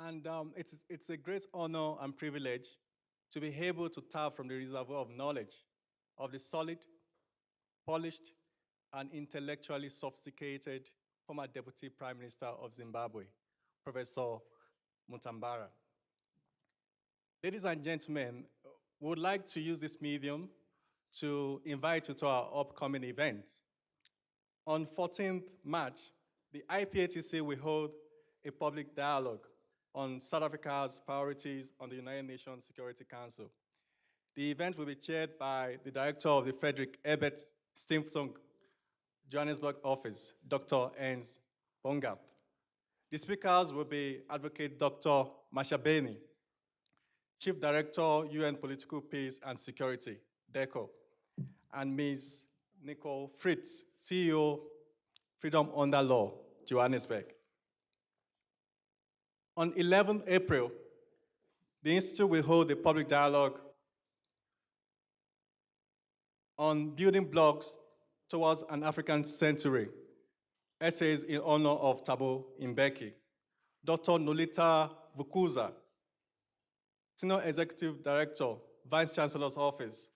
And it's a great honor and privilege to be able to tap from the reservoir of knowledge of the solid, polished, and intellectually sophisticated former Deputy Prime Minister of Zimbabwe, Professor Mutambara. Ladies and gentlemen, we would like to use this medium to invite you to our upcoming event. On 14th March, the IPATC will hold a public dialogue on South Africa's priorities on the United Nations Security Council. The event will be chaired by the director of the Frederick Ebert Stiftung Johannesburg office, Dr. Ernst Bongath. The speakers will be Advocate Dr. Mashabeni, Chief Director, UN Political Peace and Security, DECO, and Ms. Nicole Fritz, CEO, Freedom Under Law, Johannesburg. On 11 April, the Institute will hold a public dialogue on building blocks towards an African century, essays in honor of Thabo Mbeki. Dr. Nolita Vukuza, Senior Executive Director, Vice Chancellor's Office,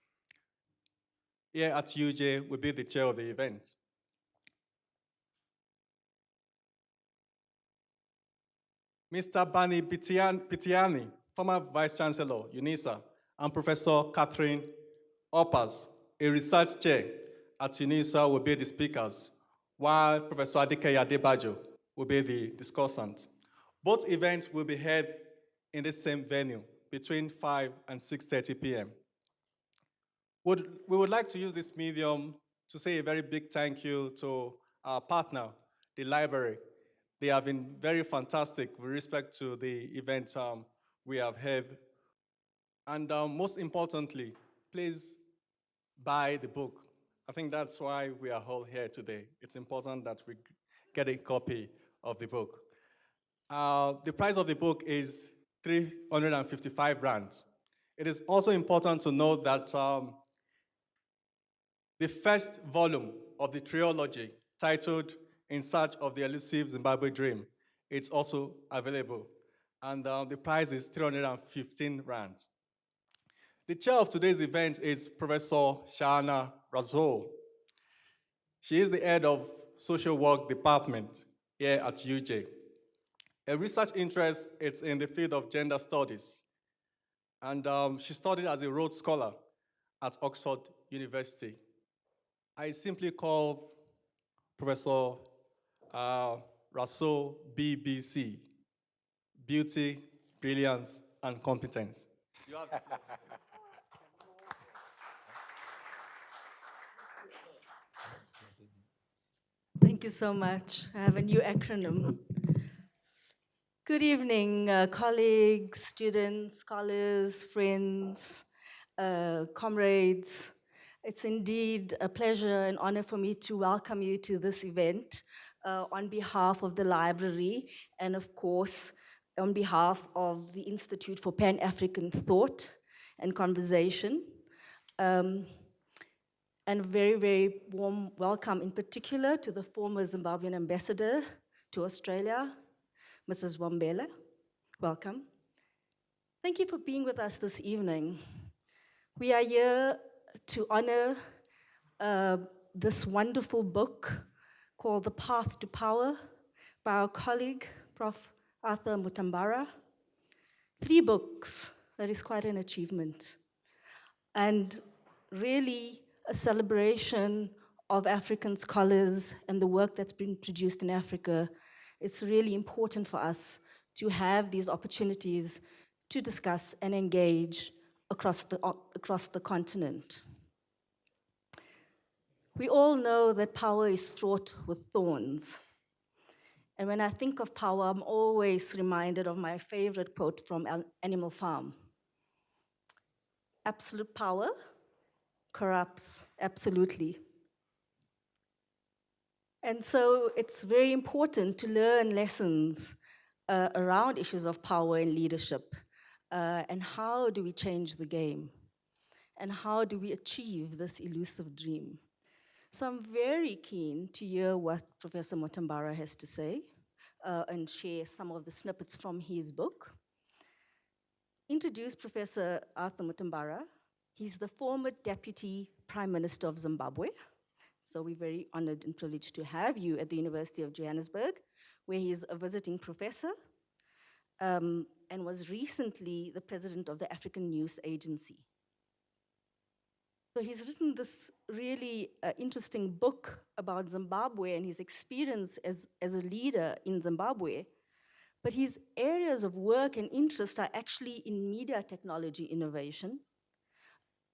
here at UJ, will be the chair of the event. Mr. Bani Pitiani, former Vice Chancellor, UNISA, and Professor Catherine Oppas, a research chair at UNISA, will be the speakers, while Professor Adike Adebajo will be the discussant. Both events will be held in the same venue between 5 and 6:30 p.m. We would like to use this medium to say a very big thank you to our partner, the library. They have been very fantastic with respect to the event we have held. And most importantly, please buy the book. I think that's why we are all here today. It's important that we get a copy of the book. The price of the book is 355 rands. It is also important to note that the first volume of the trilogy, titled In Search of the Elusive Zimbabwe Dream, it's also available. And the price is 315 rands. The chair of today's event is Professor Shahana Rasool. She is the head of Social Work Department here at UJ. Her research interest is in the field of gender studies. And she studied as a Rhodes Scholar at Oxford University. I simply call Professor Rasool BBC, Beauty, Brilliance, and Competence. You have Thank you so much. I have a new acronym. Good evening, colleagues, students, scholars, friends, comrades. It's indeed a pleasure and honor for me to welcome you to this event on behalf of the library and, of course, on behalf of the Institute for Pan-African Thought and Conversation. And a very, very warm welcome in particular to the former Zimbabwean ambassador to Australia, Mrs. Wambele. Welcome. Thank you for being with us this evening. We are here to honor this wonderful book called The Path to Power by our colleague, Prof. Arthur Mutambara. 3 books, that is quite an achievement. And really a celebration of African scholars and the work that's been produced in Africa. It's really important for us to have these opportunities to discuss and engage across the continent. We all know that power is fraught with thorns. And when I think of power, I'm always reminded of my favorite quote from Animal Farm. Absolute power corrupts absolutely. And so it's very important to learn lessons around issues of power and leadership. And how do we change the game? And how do we achieve this elusive dream? So I'm very keen to hear what Professor Mutambara has to say and share some of the snippets from his book. Introduce Professor Arthur Mutambara. He's the former Deputy Prime Minister of Zimbabwe. So we're very honored and privileged to have you at the University of Johannesburg, where he's a visiting professor and was recently the president of the African News Agency. So he's written this really interesting book about Zimbabwe and his experience as a leader in Zimbabwe. But his areas of work and interest are actually in media technology innovation,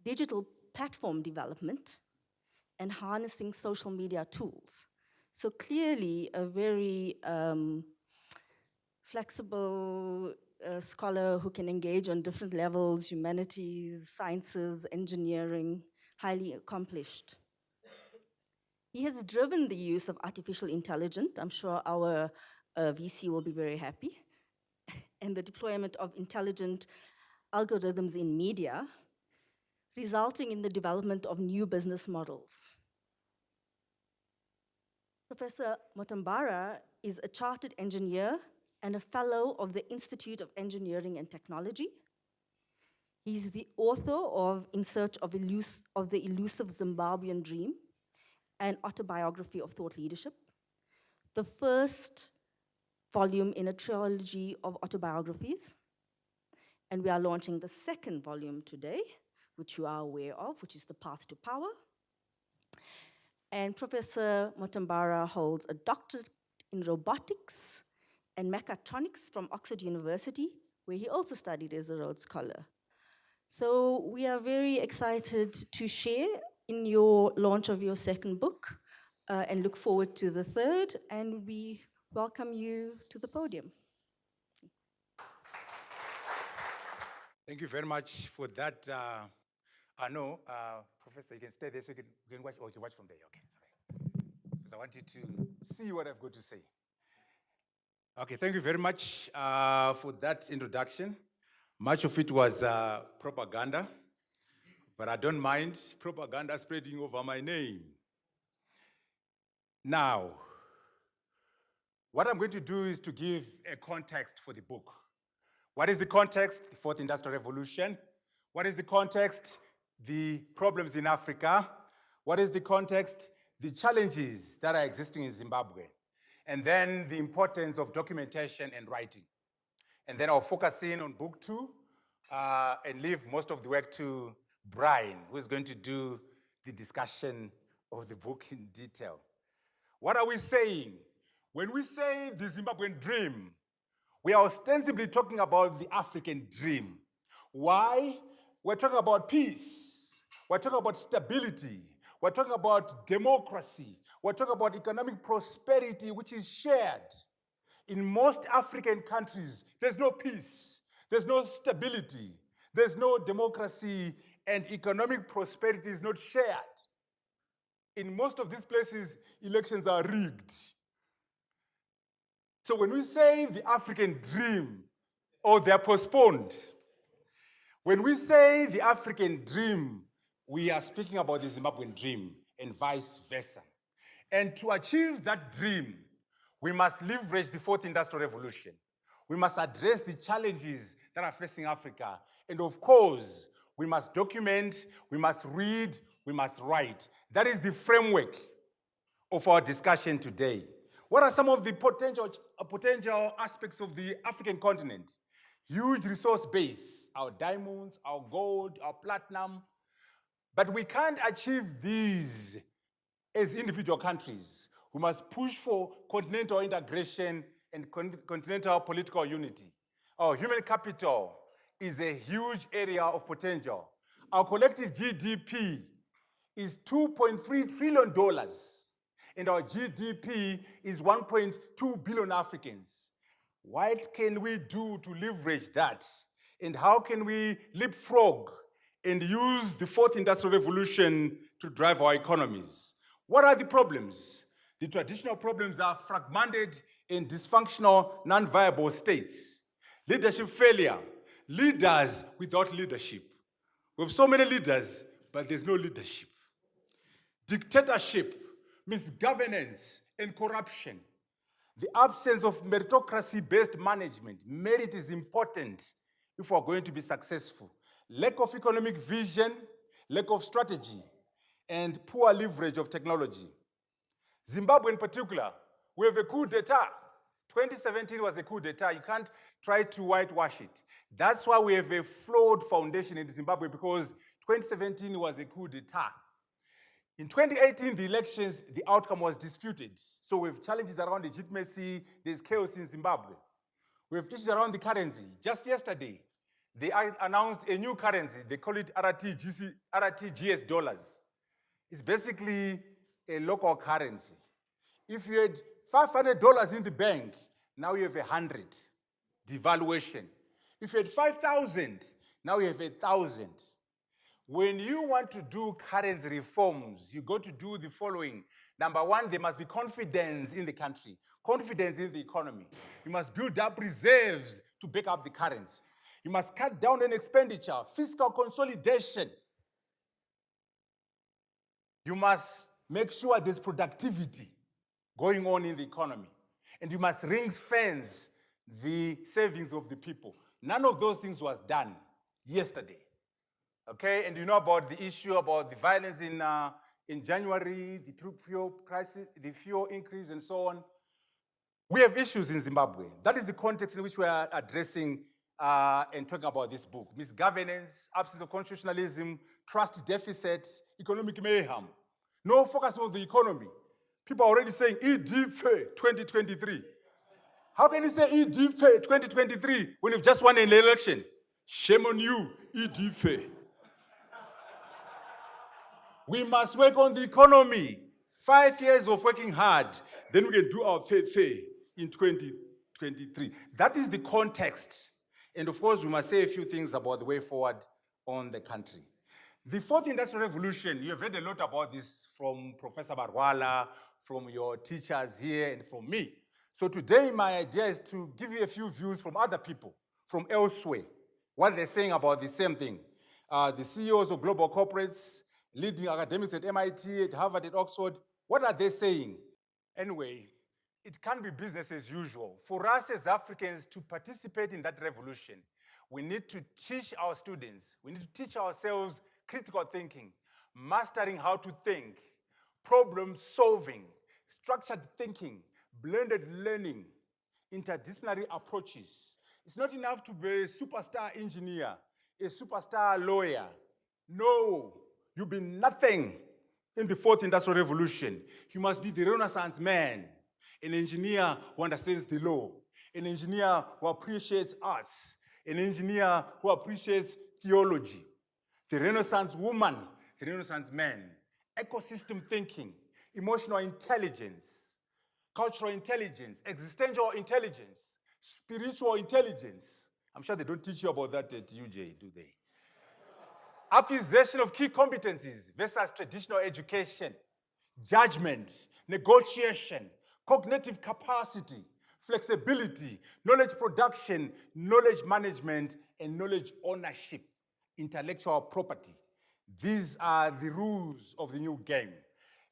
digital platform development, and harnessing social media tools. So clearly a very flexible scholar who can engage on different levels, humanities, sciences, engineering, highly accomplished. He has driven the use of artificial intelligence. I'm sure our VC will be very happy. And the deployment of intelligent algorithms in media, resulting in the development of new business models. Professor Mutambara is a chartered engineer and a fellow of the Institute of Engineering and Technology. He's the author of In Search of the Elusive Zimbabwean Dream, an autobiography of thought leadership, the first volume in a trilogy of autobiographies. And we are launching the second volume today, which you are aware of, which is The Path to Power. And Professor Mutambara holds a doctorate in robotics and mechatronics from Oxford University, where he also studied as a Rhodes Scholar. So we are very excited to share in your launch of your second book and look forward to the third, and we welcome you to the podium. Thank you very much for that. I know, Professor, you can stay there so you can watch, or you can watch from there. Okay, sorry. Because I want you to see what I've got to say. Okay, thank you very much for that introduction. Much of it was propaganda, but I don't mind propaganda spreading over my name. Now, what I'm going to do is to give a context for the book. What is the context? The Fourth Industrial Revolution. What is the context? The problems in Africa. What is the context? The challenges that are existing in Zimbabwe. And then the importance of documentation and writing. And then I'll focus in on book 2 and leave most of the work to Brian, who is going to do the discussion of the book in detail. What are we saying? When we say the Zimbabwean dream, we are ostensibly talking about the African dream. Why? We're talking about peace. We're talking about stability. We're talking about democracy. We're talking about economic prosperity, which is shared. In most African countries, there's no peace. There's no stability. There's no democracy, and economic prosperity is not shared. In most of these places, elections are rigged. So when we say the African dream, or they're postponed, when we say the African dream, we are speaking about the Zimbabwean dream and vice versa. And to achieve that dream, we must leverage the Fourth Industrial Revolution. We must address the challenges that are facing Africa. And of course, we must document, we must read, we must write. That is the framework of our discussion today. What are some of the potential aspects of the African continent? Huge resource base, our diamonds, our gold, our platinum. But we can't achieve these as individual countries. We must push for continental integration and continental political unity. Our human capital is a huge area of potential. Our collective GDP is $2.3 trillion, and our GDP is 1.2 billion Africans. What can we do to leverage that? And how can we leapfrog and use the Fourth Industrial Revolution to drive our economies? What are the problems? The traditional problems are fragmented and dysfunctional, non-viable states. Leadership failure, leaders without leadership. We have so many leaders, but there's no leadership. Dictatorship means governance and corruption. The absence of meritocracy-based management. Merit is important if we're going to be successful. Lack of economic vision, lack of strategy, and poor leverage of technology. Zimbabwe in particular, we have a coup d'etat. 2017 was a coup d'etat. You can't try to whitewash it. That's why we have a flawed foundation in Zimbabwe, because 2017 was a coup d'etat. In 2018, the elections, the outcome was disputed. So we have challenges around legitimacy, there's chaos in Zimbabwe. We have issues around the currency. Just yesterday, they announced a new currency. They call it RTGS dollars. It's basically a local currency. If you had $500 in the bank, now you have 100, devaluation. If you had 5,000, now you have 1,000. When you want to do currency reforms, you got to do the following. Number one, there must be confidence in the country, confidence in the economy. You must build up reserves to back up the currency. You must cut down on expenditure, fiscal consolidation. You must make sure there's productivity going on in the economy. And you must ring-fence the savings of the people. None of those things was done yesterday. Okay, and you know about the issue about the violence in January, the fuel crisis, the fuel increase, and so on. We have issues in Zimbabwe. That is the context in which we are addressing and talking about this book. Misgovernance, absence of constitutionalism, trust deficits, economic mayhem. No focus on the economy. People are already saying EDFA 2023. How can you say EDFA 2023 when you've just won an election? Shame on you, EDFA. We must work on the economy. 5 years of working hard, then we can do our fair in 2023. That is the context. And of course, we must say a few things about the way forward on the country. The fourth industrial revolution, you have heard a lot about this from Professor Barwala, from your teachers here, and from me. So today, my idea is to give you a few views from other people, from elsewhere, what they're saying about the same thing. The CEOs of global corporates, leading academics at MIT, at Harvard, at Oxford, what are they saying? Anyway, it can't be business as usual. For us as Africans to participate in that revolution, we need to teach our students, we need to teach ourselves critical thinking, mastering how to think, problem solving, structured thinking, blended learning, interdisciplinary approaches. It's not enough to be a superstar engineer, a superstar lawyer. No, you'll be nothing in the fourth industrial revolution. You must be the Renaissance man, an engineer who understands the law, an engineer who appreciates arts, an engineer who appreciates theology, the Renaissance woman, the Renaissance man, ecosystem thinking, emotional intelligence, cultural intelligence, existential intelligence, spiritual intelligence. I'm sure they don't teach you about that at UJ, do they? Acquisition of key competencies versus traditional education, judgment, negotiation, cognitive capacity, flexibility, knowledge production, knowledge management, and knowledge ownership, intellectual property. These are the rules of the new game.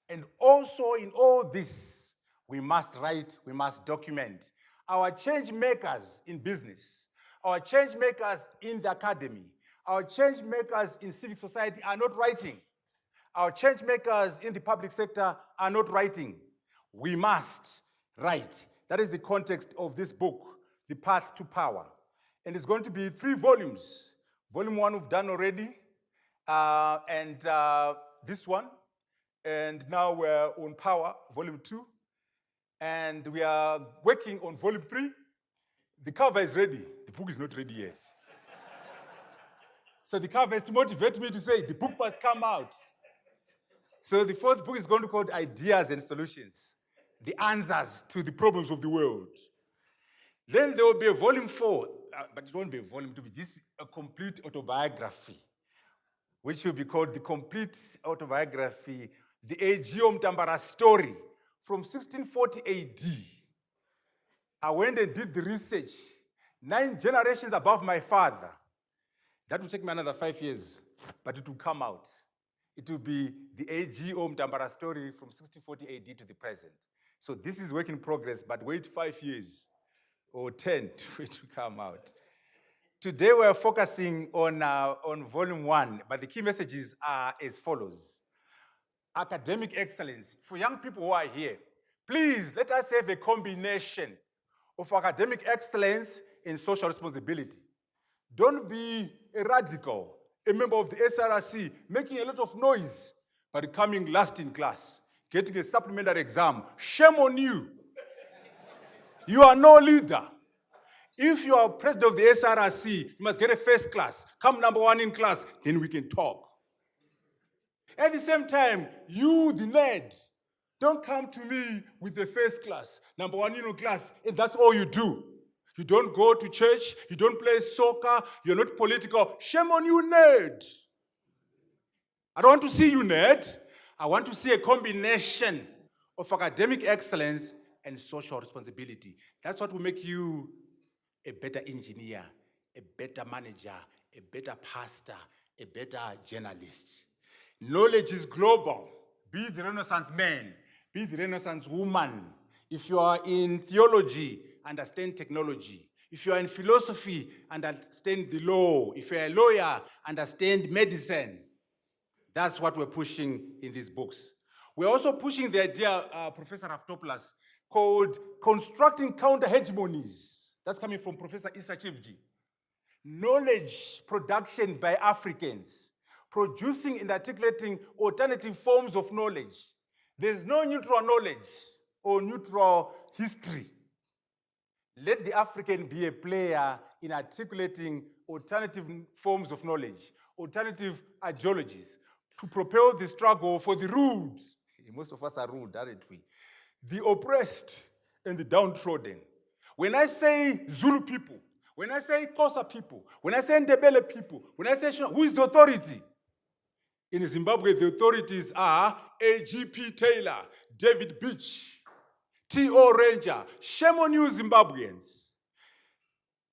And also in all this, we must write, we must document. Our change makers in business, our change makers in the academy, our change makers in civic society are not writing. Our change makers in the public sector are not writing. We must write. That is the context of this book, The Path to Power. And it's going to be 3 volumes. Volume 1 we've done already, and this one. And now we're on Power, Volume 2. And we are working on Volume 3. The cover is ready. The book is not ready yet. So the cover is to motivate me to say, the book must come out. So the 4th book is going to be called Ideas and Solutions, the answers to the problems of the world. Then there will be a volume 4, but it won't be a volume, it will be this, a complete autobiography, which will be called the Complete Autobiography, the A.G. Mutambara story from 1640 AD. I went and did the research, 9 generations above my father. That will take me another 5 years, but it will come out. It will be the A.G. Mutambara story from 1640 AD to the present. So this is work in progress, but wait 5 years or 10 for it to come out. Today we're focusing on volume 1, but the key messages are as follows. Academic excellence. For young people who are here, please let us have a combination of academic excellence and social responsibility. Don't be a radical, a member of the SRC, making a lot of noise, but coming last in class, getting a supplementary exam. Shame on you. You are no leader. If you are president of the SRC, you must get a first class. Come number 1 in class, then we can talk. At the same time, you, the nerd, don't come to me with the first class, number 1 in class, and that's all you do. You don't go to church, you don't play soccer, you're not political. Shame on you, nerd. I don't want to see you, nerd. I want to see a combination of academic excellence and social responsibility. That's what will make you a better engineer, a better manager, a better pastor, a better journalist. Knowledge is global. Be the Renaissance man, be the Renaissance woman. If you are in theology, understand technology. If you are in philosophy, understand the law. If you're a lawyer, understand medicine. That's what we're pushing in these books. We're also pushing the idea, Professor Raftopolous, called constructing counter-hegemonies. That's coming from Professor Issa Chivji. Knowledge production by Africans, producing and articulating alternative forms of knowledge. There's no neutral knowledge or neutral history. Let the African be a player in articulating alternative forms of knowledge, alternative ideologies, to propel the struggle for the ruled. Most of us are ruled, aren't we? The oppressed and the downtrodden. When I say Zulu people, when I say Xhosa people, when I say Ndebele people, when I say who is the authority? In Zimbabwe, the authorities are A.G.P. Taylor, David Beach, T.O. Ranger. Shame on you, Zimbabweans.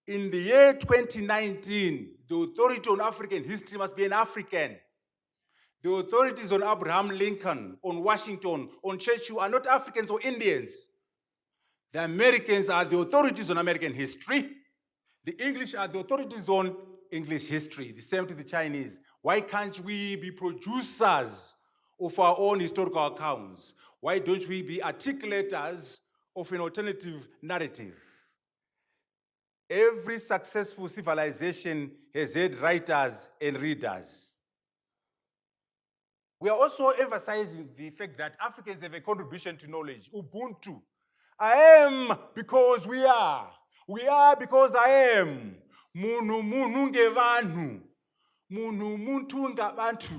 In the year 2019, the authority on African history must be an African. The authorities on Abraham Lincoln, on Washington, on Churchill are not Africans or Indians. The Americans are the authorities on American history. The English are the authorities on English history. The same to the Chinese. Why can't we be producers of our own historical accounts? Why don't we be articulators of an alternative narrative? Every successful civilization has had writers and readers. We are also emphasizing the fact that Africans have a contribution to knowledge, Ubuntu. I am because we are. We are because I am. Munu munu ngevanhu. Munu muntu ngabantu.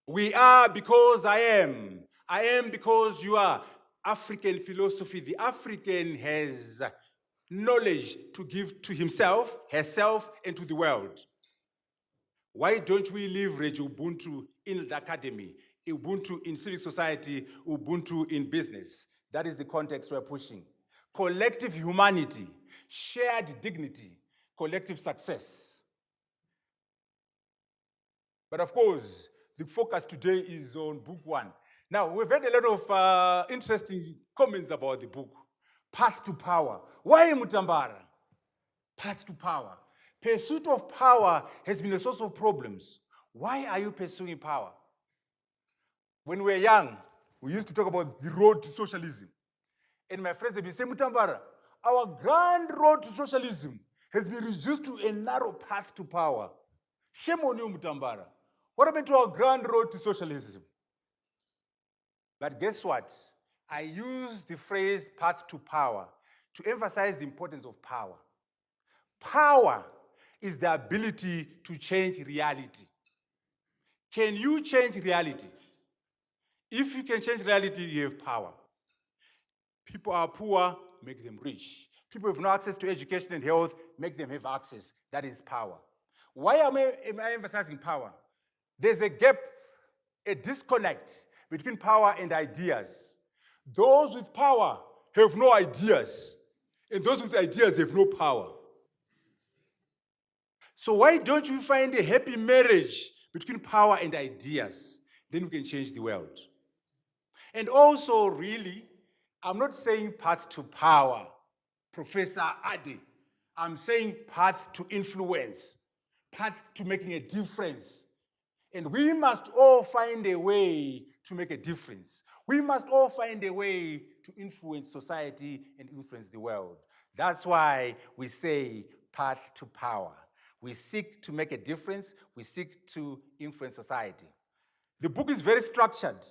We are because I am. I am because you are. African philosophy, the African has knowledge to give to himself, herself, and to the world. Why don't we leverage Ubuntu in the academy, Ubuntu in civic society, Ubuntu in business? That is the context we're pushing. Collective humanity, shared dignity, collective success. But of course, the focus today is on book 1. Now, we've had a lot of interesting comments about the book. Path to Power. Why Mutambara? Path to Power. Pursuit of power has been a source of problems. Why are you pursuing power? When we were young, we used to talk about the road to socialism. And my friends would say, Mutambara, our grand road to socialism has been reduced to a narrow path to power. Shame on you, Mutambara. What happened to our grand road to socialism? But guess what? I use the phrase path to power to emphasize the importance of power. Power is the ability to change reality. Can you change reality? If you can change reality, you have power. People are poor, make them rich. People have no access to education and health, make them have access. That is power. Why am I emphasizing power? There's a gap, a disconnect between power and ideas. Those with power have no ideas, and those with ideas have no power. So why don't we find a happy marriage between power and ideas? Then we can change the world. And also, really, I'm not saying path to power, Professor Ade. I'm saying path to influence, path to making a difference. And we must all find a way to make a difference. We must all find a way to influence society and influence the world. That's why we say path to power. We seek to make a difference. We seek to influence society. The book is very structured.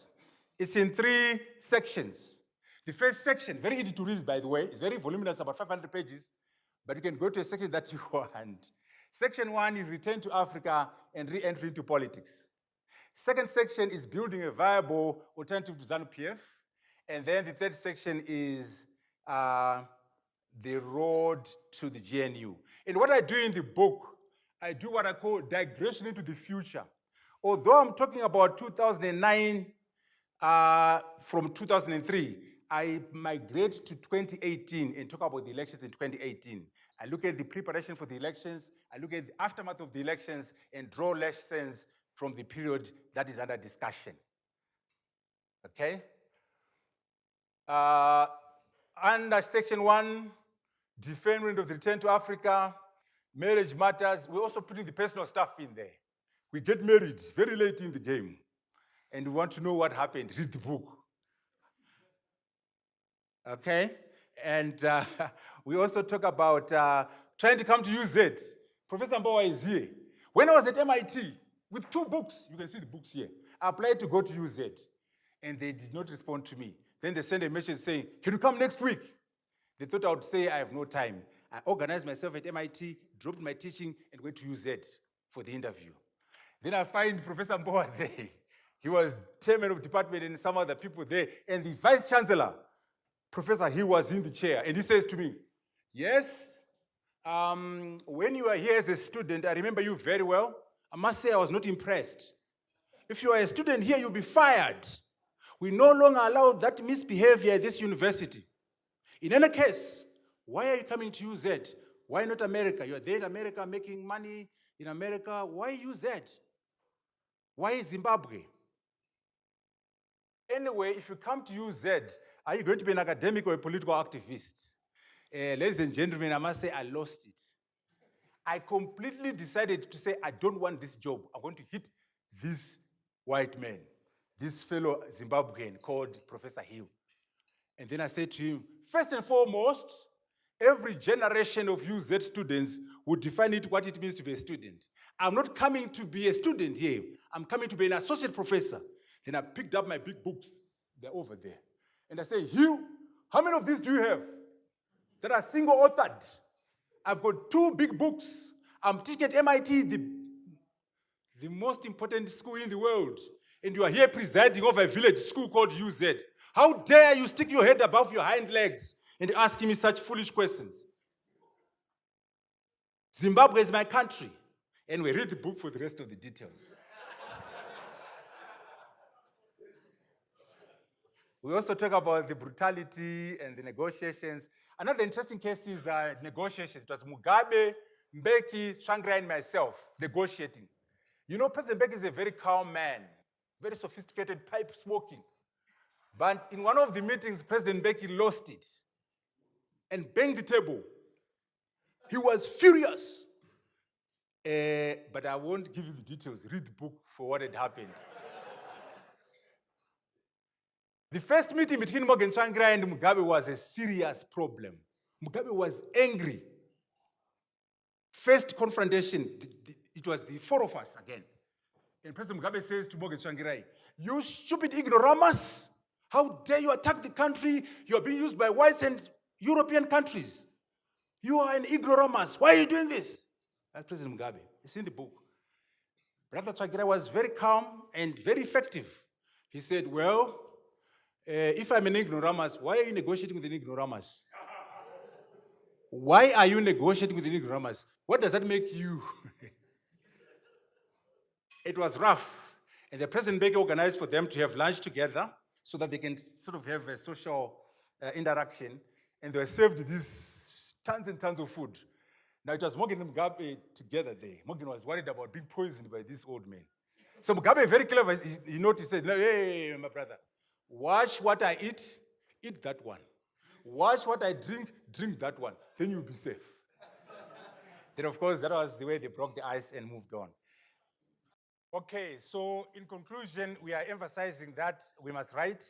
It's in 3 sections. The first section, very easy to read, by the way. It's very voluminous, about 500 pages. But you can go to a section that you want. Section 1 is Return to Africa and Re-entry into Politics. Second section is Building a Viable Alternative to ZANU-PF. And then the third section is The Road to the GNU. And what I do in the book, I do what I call digression into the future. Although I'm talking about 2009 from 2003, I migrate to 2018 and talk about the elections in 2018. I look at the preparation for the elections, I look at the aftermath of the elections, and draw lessons from the period that is under discussion. Okay? Under section 1, deferment of the return to Africa, marriage matters, we're also putting the personal stuff in there. We get married very late in the game, and we want to know what happened. Read the book. Okay? And we also talk about trying to come to UZ. Professor Mbowa is here. When I was at MIT, with 2 books, you can see the books here, I applied to go to UZ, and they did not respond to me. Then they sent a message saying, can you come next week? They thought I would say I have no time. I organized myself at MIT, dropped my teaching, and went to UZ for the interview. Then I find Professor Mbowa there. He was chairman of department and some other people there, and the vice chancellor, Professor, he was in the chair, and he says to me, yes, when you were here as a student, I remember you very well. I must say I was not impressed. If you are a student here, you'll be fired. We no longer allow that misbehavior at this university. In any case, why are you coming to UZ? Why not America? You're there in America making money in America. Why UZ? Why Zimbabwe? Anyway, if you come to UZ, are you going to be an academic or a political activist? Ladies and gentlemen, I must say I lost it. I completely decided to say, I don't want this job. I want to hit this white man, this fellow Zimbabwean called Professor Hill. And then I said to him, first and foremost, every generation of UZ students would define it what it means to be a student. I'm not coming to be a student here. I'm coming to be an associate professor. Then I picked up my big books. They're over there. And I say, Hugh, how many of these do you have that are single authored? I've got 2 big books. I'm teaching at MIT, the most important school in the world. And you are here presiding over a village school called UZ. How dare you stick your head above your hind legs and ask me such foolish questions? Zimbabwe is my country. And we read the book for the rest of the details. We also talk about the brutality and the negotiations. Another interesting case is negotiations. It was Mugabe, Mbeki, Tsvangirai, and myself negotiating. You know, President Mbeki is a very calm man, very sophisticated, pipe smoking. But in one of the meetings, President Mbeki lost it and banged the table. He was furious. But I won't give you the details. Read the book for what had happened. The first meeting between Morgan Tsvangirai and Mugabe was a serious problem. Mugabe was angry. First confrontation, it was the 4 of us again. And President Mugabe says to Morgan Tsvangirai, you stupid ignoramus, how dare you attack the country? You are being used by whites and European countries. You are an ignoramus. Why are you doing this? That's President Mugabe. It's in the book. Brother Tsvangirai was very calm and very effective. He said, well, if I'm an ignoramus, why are you negotiating with an ignoramus? Why are you negotiating with an ignoramus? What does that make you? It was rough. And the President Mbeki organized for them to have lunch together so that they can sort of have a social interaction. And they were served these tons and tons of food. Now it was Morgan and Mugabe together there. Morgan was worried about being poisoned by this old man. So Mugabe, very clever, he noticed, said, hey, my brother, Watch what I eat that one. Watch what I drink that one. Then you'll be safe. Then, of course, that was the way they broke the ice and moved on. Okay, so in conclusion, we are emphasizing that we must write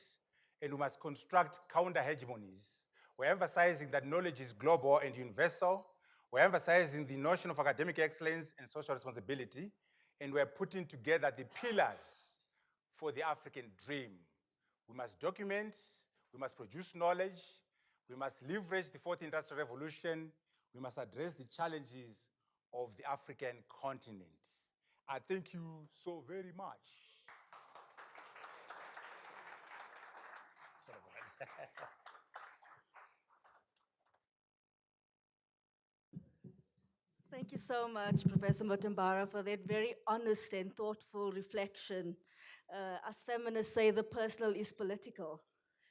and we must construct counter-hegemonies. We're emphasizing that knowledge is global and universal. We're emphasizing the notion of academic excellence and social responsibility. And we're putting together the pillars for the African dream. We must document, we must produce knowledge, we must leverage the fourth industrial revolution, we must address the challenges of the African continent. I thank you so very much. Thank you so much, Professor Mutambara, for that very honest and thoughtful reflection. As feminists say, the personal is political.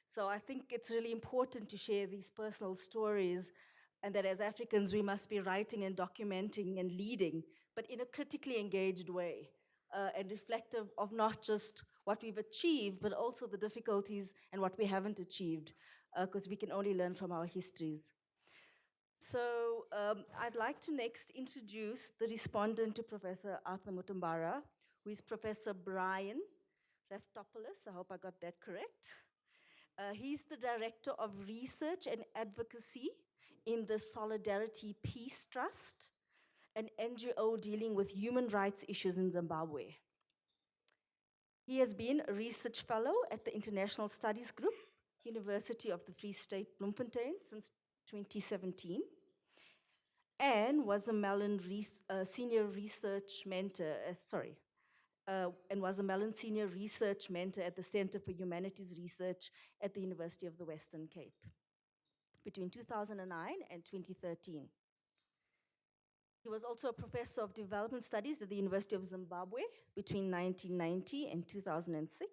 So I think it's really important to share these personal stories, and that as Africans, we must be writing and documenting and leading, but in a critically engaged way, and reflective of not just what we've achieved, but also the difficulties and what we haven't achieved, because we can only learn from our histories. So I'd like to next introduce the respondent to Professor Arthur Mutambara, who is Professor Brian Raftopolous. I hope I got that correct. He's the Director of Research and Advocacy in the Solidarity Peace Trust, an NGO dealing with human rights issues in Zimbabwe. He has been a research fellow at the International Studies Group, University of the Free State, Bloemfontein, since 2017, and was a Mellon senior research mentor, and was a Mellon senior research mentor at the Center for Humanities Research at the University of the Western Cape between 2009 and 2013. He was also a professor of development studies at the University of Zimbabwe between 1990 and 2006.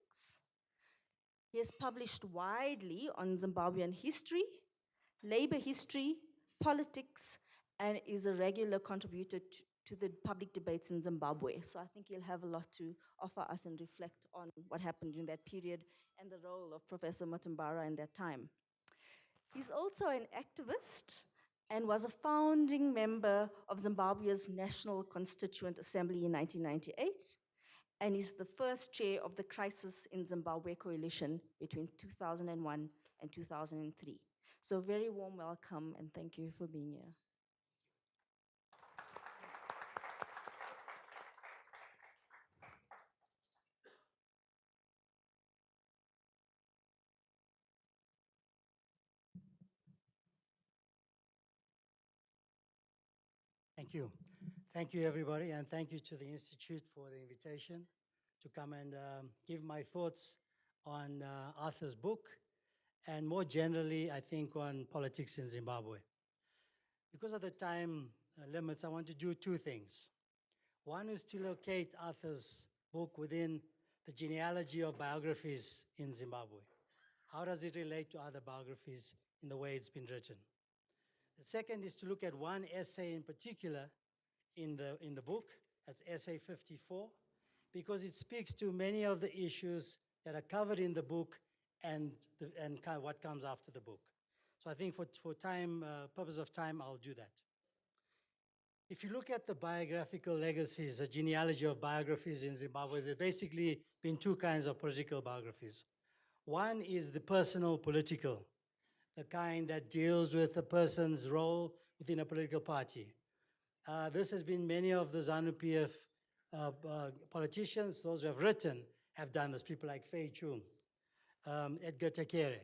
He has published widely on Zimbabwean history, labor history, politics, and is a regular contributor to the public debates in Zimbabwe. So I think he'll have a lot to offer us and reflect on what happened during that period and the role of Professor Mutambara in that time. He's also an activist and was a founding member of Zimbabwe's National Constituent Assembly in 1998, and is the first chair of the Crisis in Zimbabwe Coalition between 2001 and 2003. So very warm welcome, and thank you for being here. Thank you. Thank you, everybody, and thank you to the Institute for the invitation to come and give my thoughts on Arthur's book, and more generally, I think, on politics in Zimbabwe. Because of the time limits, I want to do two things. One is to locate Arthur's book within the genealogy of biographies in Zimbabwe. How does it relate to other biographies in the way it's been written? The second is to look at one essay in particular in the book, that's essay 54, because it speaks to many of the issues that are covered in the book and kind of what comes after the book. So I think for time, purpose of time, I'll do that. If you look at the biographical legacies, the genealogy of biographies in Zimbabwe, there's basically been two kinds of political biographies. One is the personal political, the kind that deals with a person's role within a political party. This has been many of the ZANU-PF politicians, those who have written, have done this, people like Fei Chung, Edgar Tekere.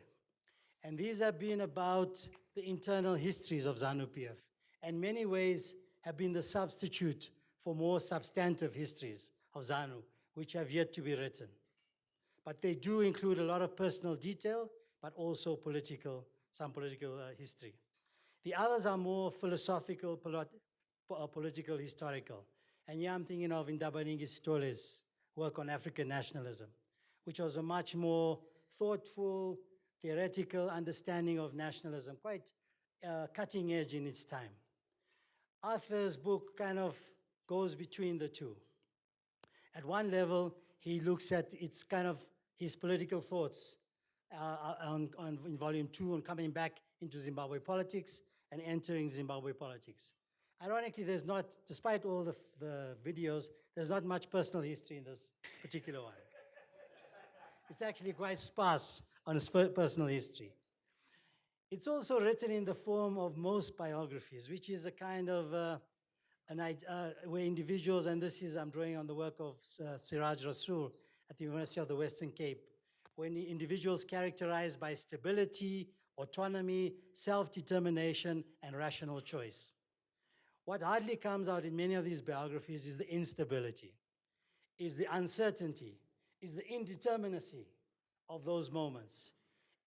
And these have been about the internal histories of ZANU-PF, and in many ways have been the substitute for more substantive histories of ZANU, which have yet to be written. But they do include a lot of personal detail, but also some political history. The others are more philosophical, political, historical. And here I'm thinking of Ndabaningi Sitole's work on African nationalism, which was a much more thoughtful, theoretical understanding of nationalism, quite cutting edge in its time. Arthur's book kind of goes between the two. At one level, he looks at his political thoughts in volume 2 on coming back into Zimbabwe politics and entering Zimbabwe politics. Ironically, there's not, despite all the videos, there's not much personal history in this particular one. It's actually quite sparse on personal history. It's also written in the form of most biographies, which is a kind of where individuals, and this is, I'm drawing on the work of Siraj Rasool at the University of the Western Cape, when individuals characterized by stability, autonomy, self-determination, and rational choice. What hardly comes out in many of these biographies is the instability, is the uncertainty, is the indeterminacy of those moments.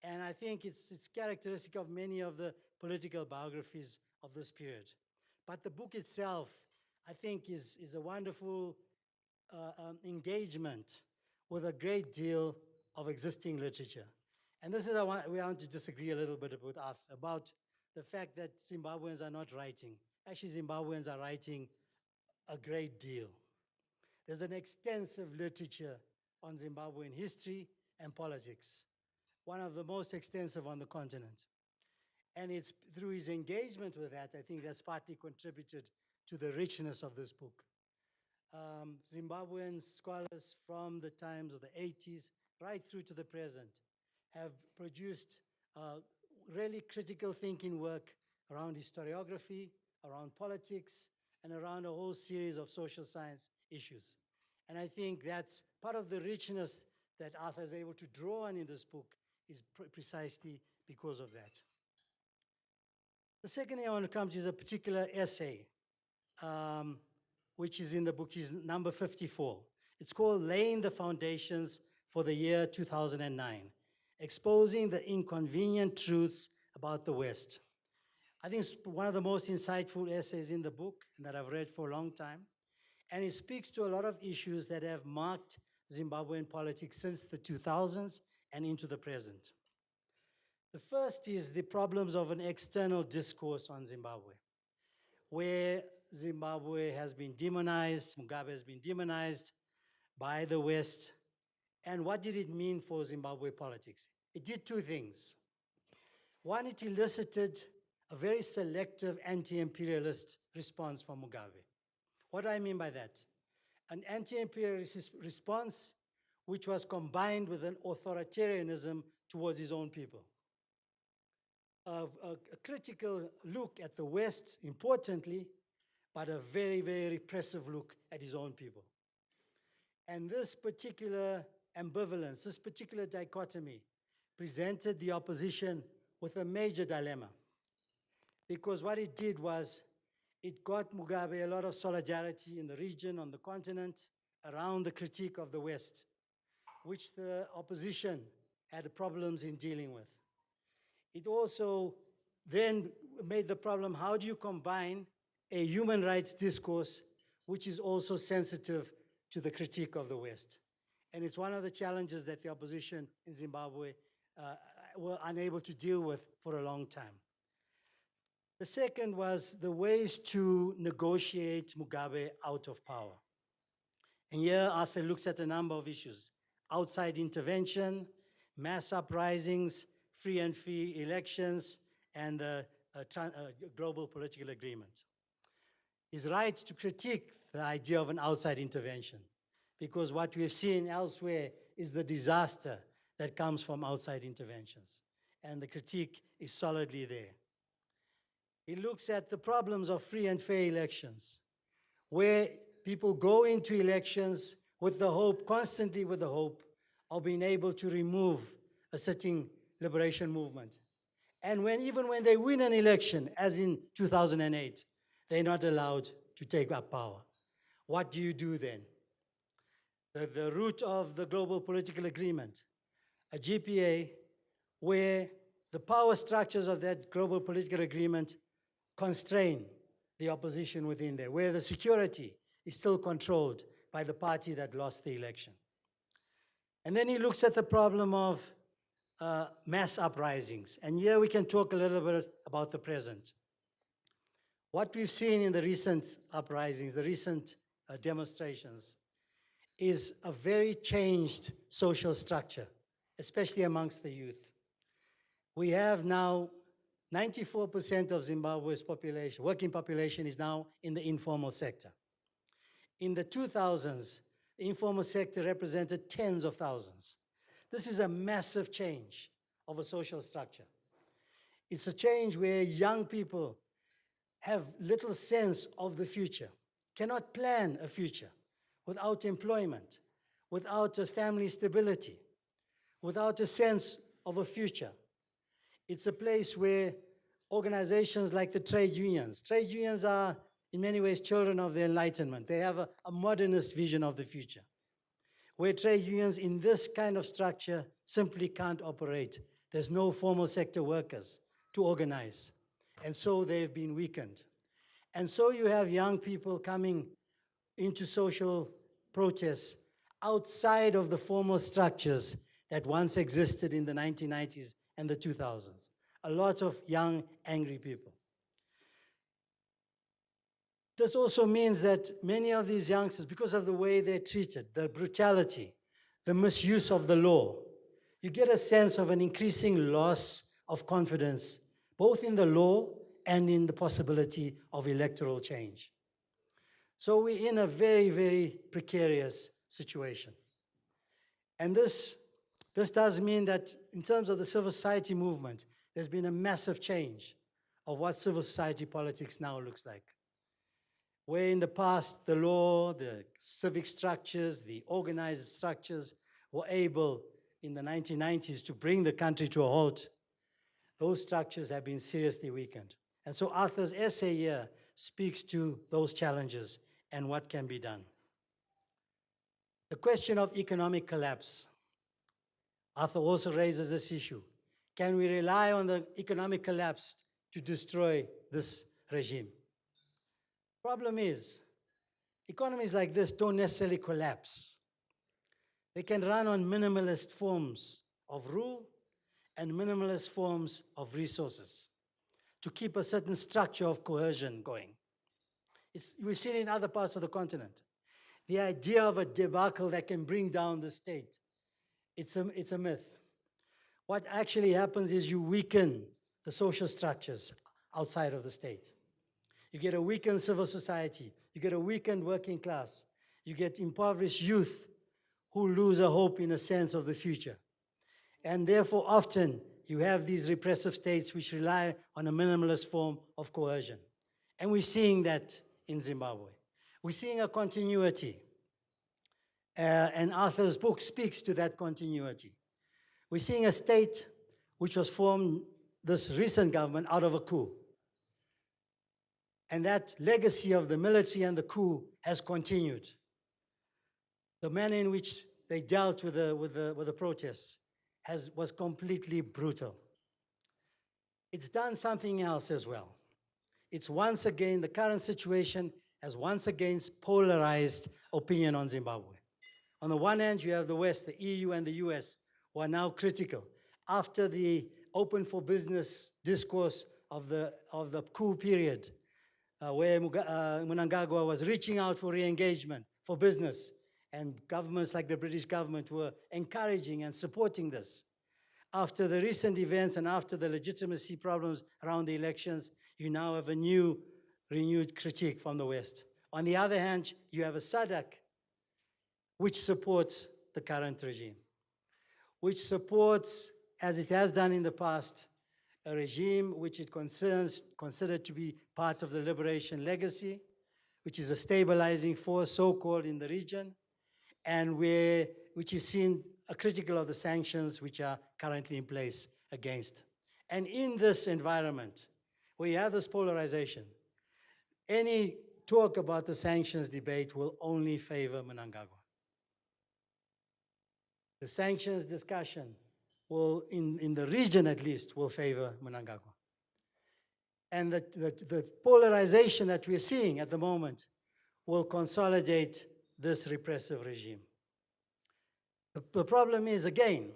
And I think it's characteristic of many of the political biographies of this period. But the book itself, I think, is a wonderful engagement with a great deal of existing literature. And this is, we want to disagree a little bit with Arthur about the fact that Zimbabweans are not writing. Actually, Zimbabweans are writing a great deal. There's an extensive literature on Zimbabwean history and politics, one of the most extensive on the continent. And it's through his engagement with that, I think that's partly contributed to the richness of this book. Zimbabwean scholars from the times of the 80s right through to the present have produced really critical thinking work around historiography, around politics, and around a whole series of social science issues. And I think that's part of the richness that Arthur is able to draw on in this book is precisely because of that. The second thing I want to come to is a particular essay, which is in the book, is number 54. It's called Laying the Foundations for the Year 2009, Exposing the Inconvenient Truths About the West. I think it's one of the most insightful essays in the book and that I've read for a long time. And it speaks to a lot of issues that have marked Zimbabwean politics since the 2000s and into the present. The first is the problems of an external discourse on Zimbabwe, where Zimbabwe has been demonized, Mugabe has been demonized by the West. And what did it mean for Zimbabwe politics? It did two things. One, it elicited a very selective anti-imperialist response from Mugabe. What do I mean by that? An anti-imperialist response which was combined with an authoritarianism towards his own people. A critical look at the West, importantly, but a very, very repressive look at his own people. And this particular ambivalence, this particular dichotomy, presented the opposition with a major dilemma. Because what it did was, it got Mugabe a lot of solidarity in the region, on the continent, around the critique of the West, which the opposition had problems in dealing with. It also then made the problem, how do you combine a human rights discourse which is also sensitive to the critique of the West? And it's one of the challenges that the opposition in Zimbabwe were unable to deal with for a long time. The second was the ways to negotiate Mugabe out of power. And here Arthur looks at a number of issues: outside intervention, mass uprisings, free and fair elections, and a global political agreement. He's right to critique the idea of an outside intervention, because what we've seen elsewhere is the disaster that comes from outside interventions. And the critique is solidly there. He looks at the problems of free and fair elections, where people go into elections with the hope, constantly with the hope, of being able to remove a sitting liberation movement. And even when they win an election, as in 2008, they're not allowed to take up power. What do you do then? The root of the global political agreement, a GPA, where the power structures of that global political agreement constrain the opposition within there, where the security is still controlled by the party that lost the election. And then he looks at the problem of mass uprisings. And here we can talk a little bit about the present. What we've seen in the recent uprisings, the recent demonstrations, is a very changed social structure especially amongst the youth. We have now 94% of Zimbabwe's population, working population, is now in the informal sector. In the 2000s, the informal sector represented tens of thousands. This is a massive change of a social structure. It's a change where young people have little sense of the future, cannot plan a future without employment, without a family stability, without a sense of a future. It's a place where organizations like the trade unions are in many ways children of the Enlightenment. They have a modernist vision of the future, where trade unions in this kind of structure simply can't operate. There's no formal sector workers to organize, and so they've been weakened. And so you have young people coming into social protests outside of the formal structures that once existed in the 1990s and the 2000s. A lot of young, angry people. This also means that many of these youngsters, because of the way they're treated, the brutality, the misuse of the law, you get a sense of an increasing loss of confidence, both in the law and in the possibility of electoral change. So we're in a very, very precarious situation. And this does mean that in terms of the civil society movement, there's been a massive change of what civil society politics now looks like. Where in the past, the law, the civic structures, the organized structures were able, in the 1990s, to bring the country to a halt, those structures have been seriously weakened. And so Arthur's essay here speaks to those challenges and what can be done. The question of economic collapse. Arthur also raises this issue. Can we rely on the economic collapse to destroy this regime? Problem is, economies like this don't necessarily collapse. They can run on minimalist forms of rule and minimalist forms of resources to keep a certain structure of coercion going. We've seen it in other parts of the continent. The idea of a debacle that can bring down the state, it's a myth. What actually happens is you weaken the social structures outside of the state. You get a weakened civil society. You get a weakened working class. You get impoverished youth who lose a hope in a sense of the future. And therefore, often, you have these repressive states which rely on a minimalist form of coercion. And we're seeing that in Zimbabwe. We're seeing a continuity. And Arthur's book speaks to that continuity. We're seeing a state which was formed, this recent government, out of a coup. And that legacy of the military and the coup has continued. The manner in which they dealt with the protests was completely brutal. It's done something else as well. It's once again, the current situation has once again polarized opinion on Zimbabwe. On the one hand, you have the West, the EU and the US, who are now critical. After the open for business discourse of the coup period, where Mnangagwa was reaching out for re-engagement, for business, and governments like the British government were encouraging and supporting this. After the recent events and after the legitimacy problems around the elections, you now have a renewed critique from the West. On the other hand, you have a SADC, which supports the current regime, which supports, as it has done in the past, a regime which it considered to be part of the liberation legacy, which is a stabilizing force, so-called, in the region, and which is seen critical of the sanctions which are currently in place against. And in this environment, where you have this polarization, any talk about the sanctions debate will only favor Mnangagwa. The sanctions discussion will, in the region at least, will favor Mnangagwa. And the polarization that we're seeing at the moment will consolidate this repressive regime. The problem is, again,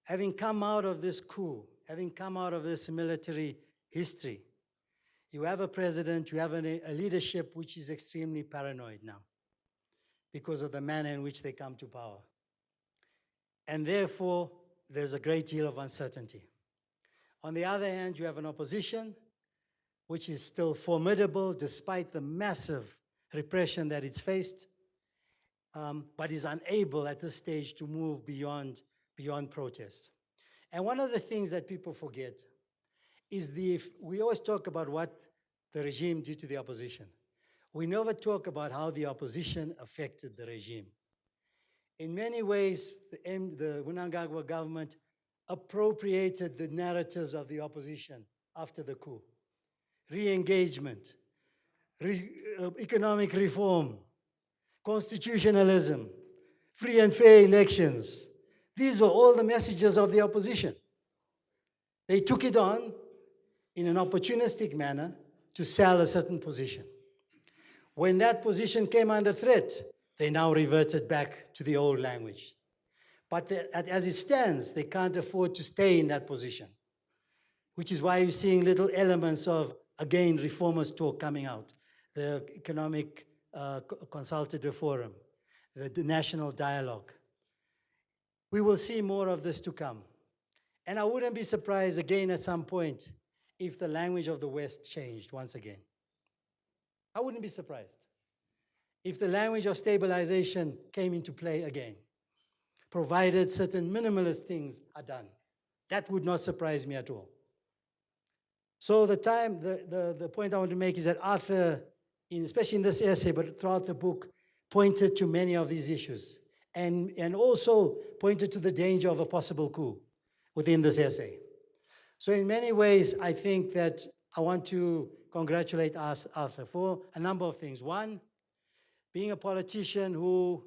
having come out of this coup, having come out of this military history, you have a president, you have a leadership which is extremely paranoid now because of the manner in which they come to power. And therefore, there's a great deal of uncertainty. On the other hand, you have an opposition which is still formidable despite the massive repression that it's faced, but is unable at this stage to move beyond protest. And one of the things that people forget is we always talk about what the regime did to the opposition. We never talk about how the opposition affected the regime. In many ways, the Mnangagwa government appropriated the narratives of the opposition after the coup. Re-engagement, economic reform, constitutionalism, free and fair elections. These were all the messages of the opposition. They took it on in an opportunistic manner to sell a certain position. When that position came under threat, they now reverted back to the old language. But as it stands, they can't afford to stay in that position, which is why you're seeing little elements of, again, reformist talk coming out. The Economic Consultative Forum, the National Dialogue. We will see more of this to come. And I wouldn't be surprised again at some point if the language of the West changed once again. I wouldn't be surprised if the language of stabilization came into play again, provided certain minimalist things are done. That would not surprise me at all. So the point I want to make is that Arthur, especially in this essay, but throughout the book, pointed to many of these issues and also pointed to the danger of a possible coup within this essay. So in many ways, I think that I want to congratulate Arthur for a number of things. One, being a politician who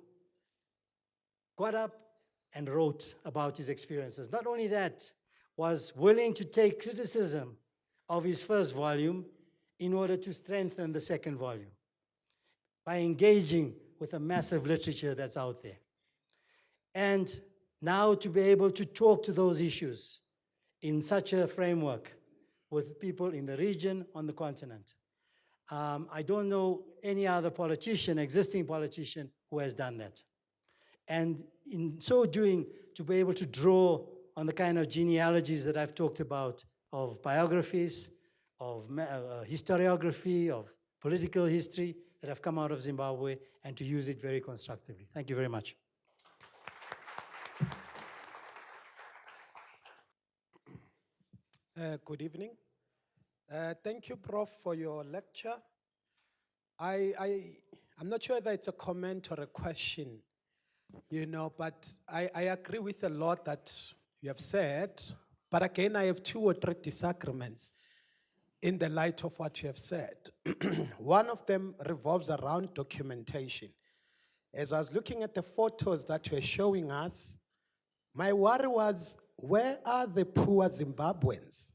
got up and wrote about his experiences. Not only that, was willing to take criticism of his first volume in order to strengthen the second volume by engaging with a massive literature that's out there. And now to be able to talk to those issues in such a framework with people in the region, on the continent. I don't know any other politician, existing politician, who has done that. And in so doing, to be able to draw on the kind of genealogies that I've talked about, of biographies, of historiography, of political history that have come out of Zimbabwe, and to use it very constructively. Thank you very much. Good evening. Thank you, Prof, for your lecture. I'm not sure whether it's a comment or a question, but I agree with a lot that you have said. But again, I have 2 or 3 disagreements in the light of what you have said. One of them revolves around documentation. As I was looking at the photos that you were showing us, my worry was, where are the poor Zimbabweans?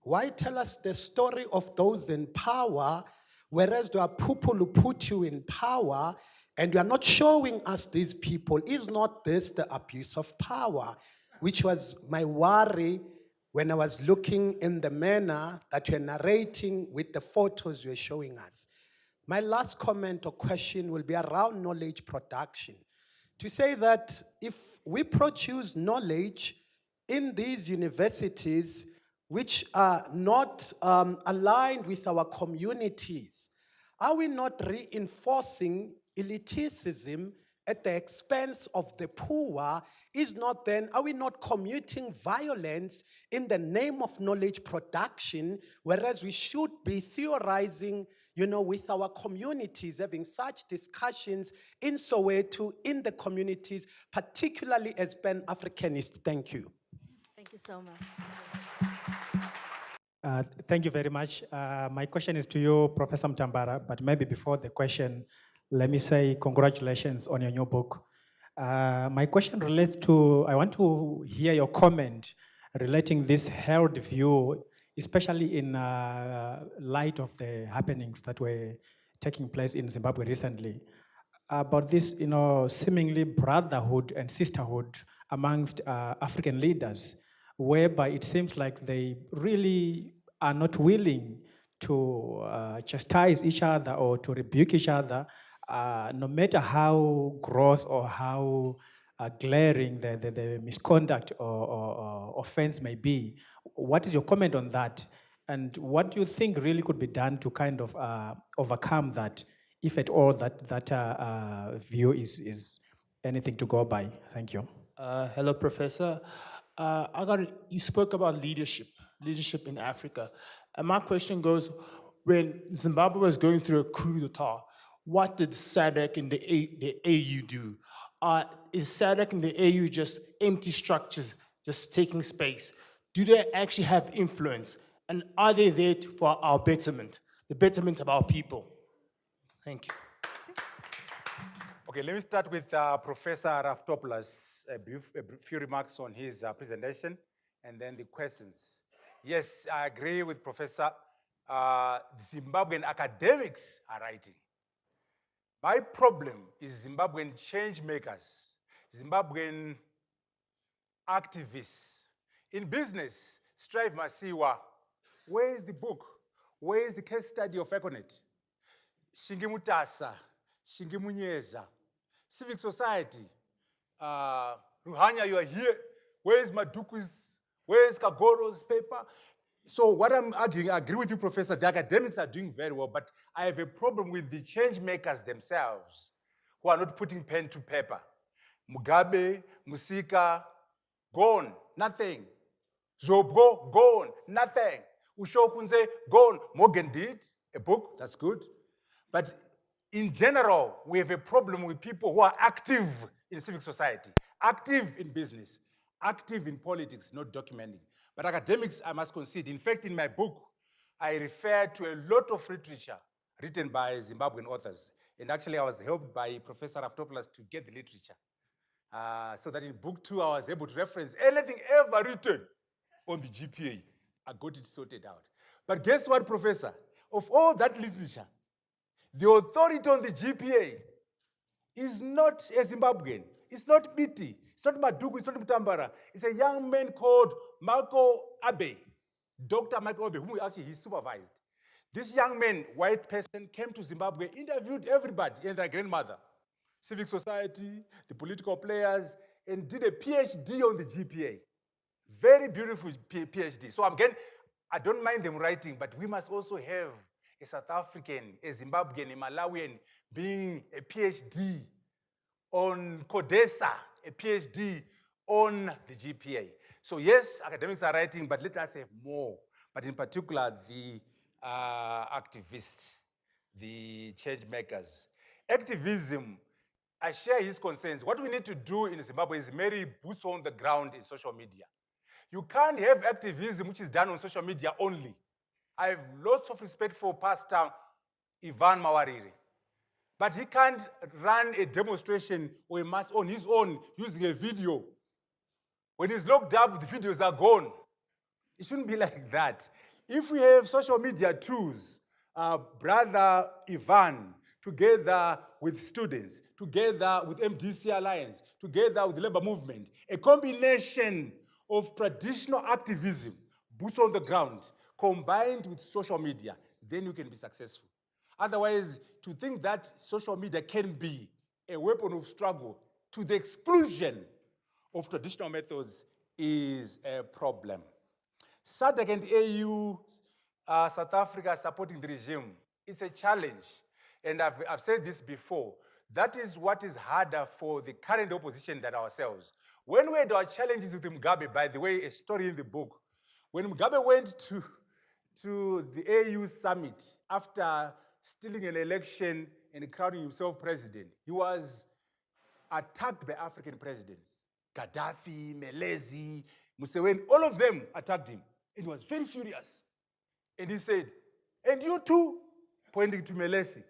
Why tell us the story of those in power, whereas there are people who put you in power and you are not showing us these people? Is not this the abuse of power? Which was my worry when I was looking in the manner that you're narrating with the photos you're showing us. My last comment or question will be around knowledge production. To say that if we produce knowledge in these universities which are not aligned with our communities, are we not reinforcing elitism at the expense of the poor? Is not then, are we not commuting violence in the name of knowledge production, whereas we should be theorizing, with our communities, having such discussions in Soweto, in the communities, particularly as Pan-Africanists? Thank you. Thank you so much. Thank you very much. My question is to you, Professor Mutambara, but maybe before the question, let me say congratulations on your new book. My question relates to, I want to hear your comment relating this held view, especially in light of the happenings that were taking place in Zimbabwe recently, about this, seemingly brotherhood and sisterhood amongst African leaders, whereby it seems like they really are not willing to chastise each other or to rebuke each other, no matter how gross or how glaring the misconduct or offense may be. What is your comment on that? And what do you think really could be done to kind of overcome that, if at all that view is anything to go by? Thank you. Hello, Professor. You spoke about leadership in Africa. And my question goes, when Zimbabwe was going through a coup d'etat, what did SADC and the AU do? Is SADC and the AU just empty structures, just taking space? Do they actually have influence? And are they there for our betterment, the betterment of our people? Thank you. Okay, let me start with Professor Raftopolous, a few remarks on his presentation, and then the questions. Yes, I agree with Professor. Zimbabwean academics are writing. My problem is Zimbabwean change makers, Zimbabwean activists. In business, Strive Masiwa, where is the book? Where is the case study of Econet? Shingimutasa, Shingimunyeza, civic society, Ruhanya, you are here. Where is Maduku's, where is Kagoro's paper? So what I'm arguing, I agree with you, Professor, the academics are doing very well, but I have a problem with the change makers themselves who are not putting pen to paper. Mugabe, Musika, gone, nothing. Zobgo, gone, nothing. Ushokunze, gone. Morgan did a book, that's good. But in general, we have a problem with people who are active in civic society, active in business, active in politics, not documenting. But academics, I must concede. In fact, in my book, I refer to a lot of literature written by Zimbabwean authors. And actually, I was helped by Professor Raftopolous to get the literature. So that in book 2, I was able to reference anything ever written on the GPA. I got it sorted out. But guess what, Professor? Of all that literature, the authority on the GPA is not a Zimbabwean. It's not Biti. It's not Maduku. It's not Mutambara. It's a young man called Michael Abe, Dr. Michael Abe, whom actually he supervised. This young man, white person, came to Zimbabwe, interviewed everybody and their grandmother, civic society, the political players, and did a PhD on the GPA. Very beautiful PhD. So again, I don't mind them writing, but we must also have a South African, a Zimbabwean, a Malawian being a PhD on CODESA, a PhD on the GPA. So yes, academics are writing, but let us have more. But in particular, the activists, the change makers. Activism, I share his concerns. What we need to do in Zimbabwe is marry boots on the ground in social media. You can't have activism which is done on social media only. I have lots of respect for Pastor Ivan Mawarire. But he can't run a demonstration or a mass on his own using a video. When he's locked up, the videos are gone. It shouldn't be like that. If we have social media tools, Brother Ivan, together with students, together with MDC Alliance, together with the labor movement, a combination of traditional activism, boots on the ground, combined with social media, then you can be successful. Otherwise, to think that social media can be a weapon of struggle to the exclusion of traditional methods is a problem. SADC and AU, South Africa supporting the regime, it's a challenge. And I've said this before. That is what is harder for the current opposition than ourselves. When we had our challenges with Mugabe, by the way, a story in the book, when Mugabe went to the AU summit after stealing an election and crowning himself president, he was attacked by African presidents. Gaddafi, Melezi, Museveni, all of them attacked him. And he was very furious. And he said, and you too, pointing to Melezi.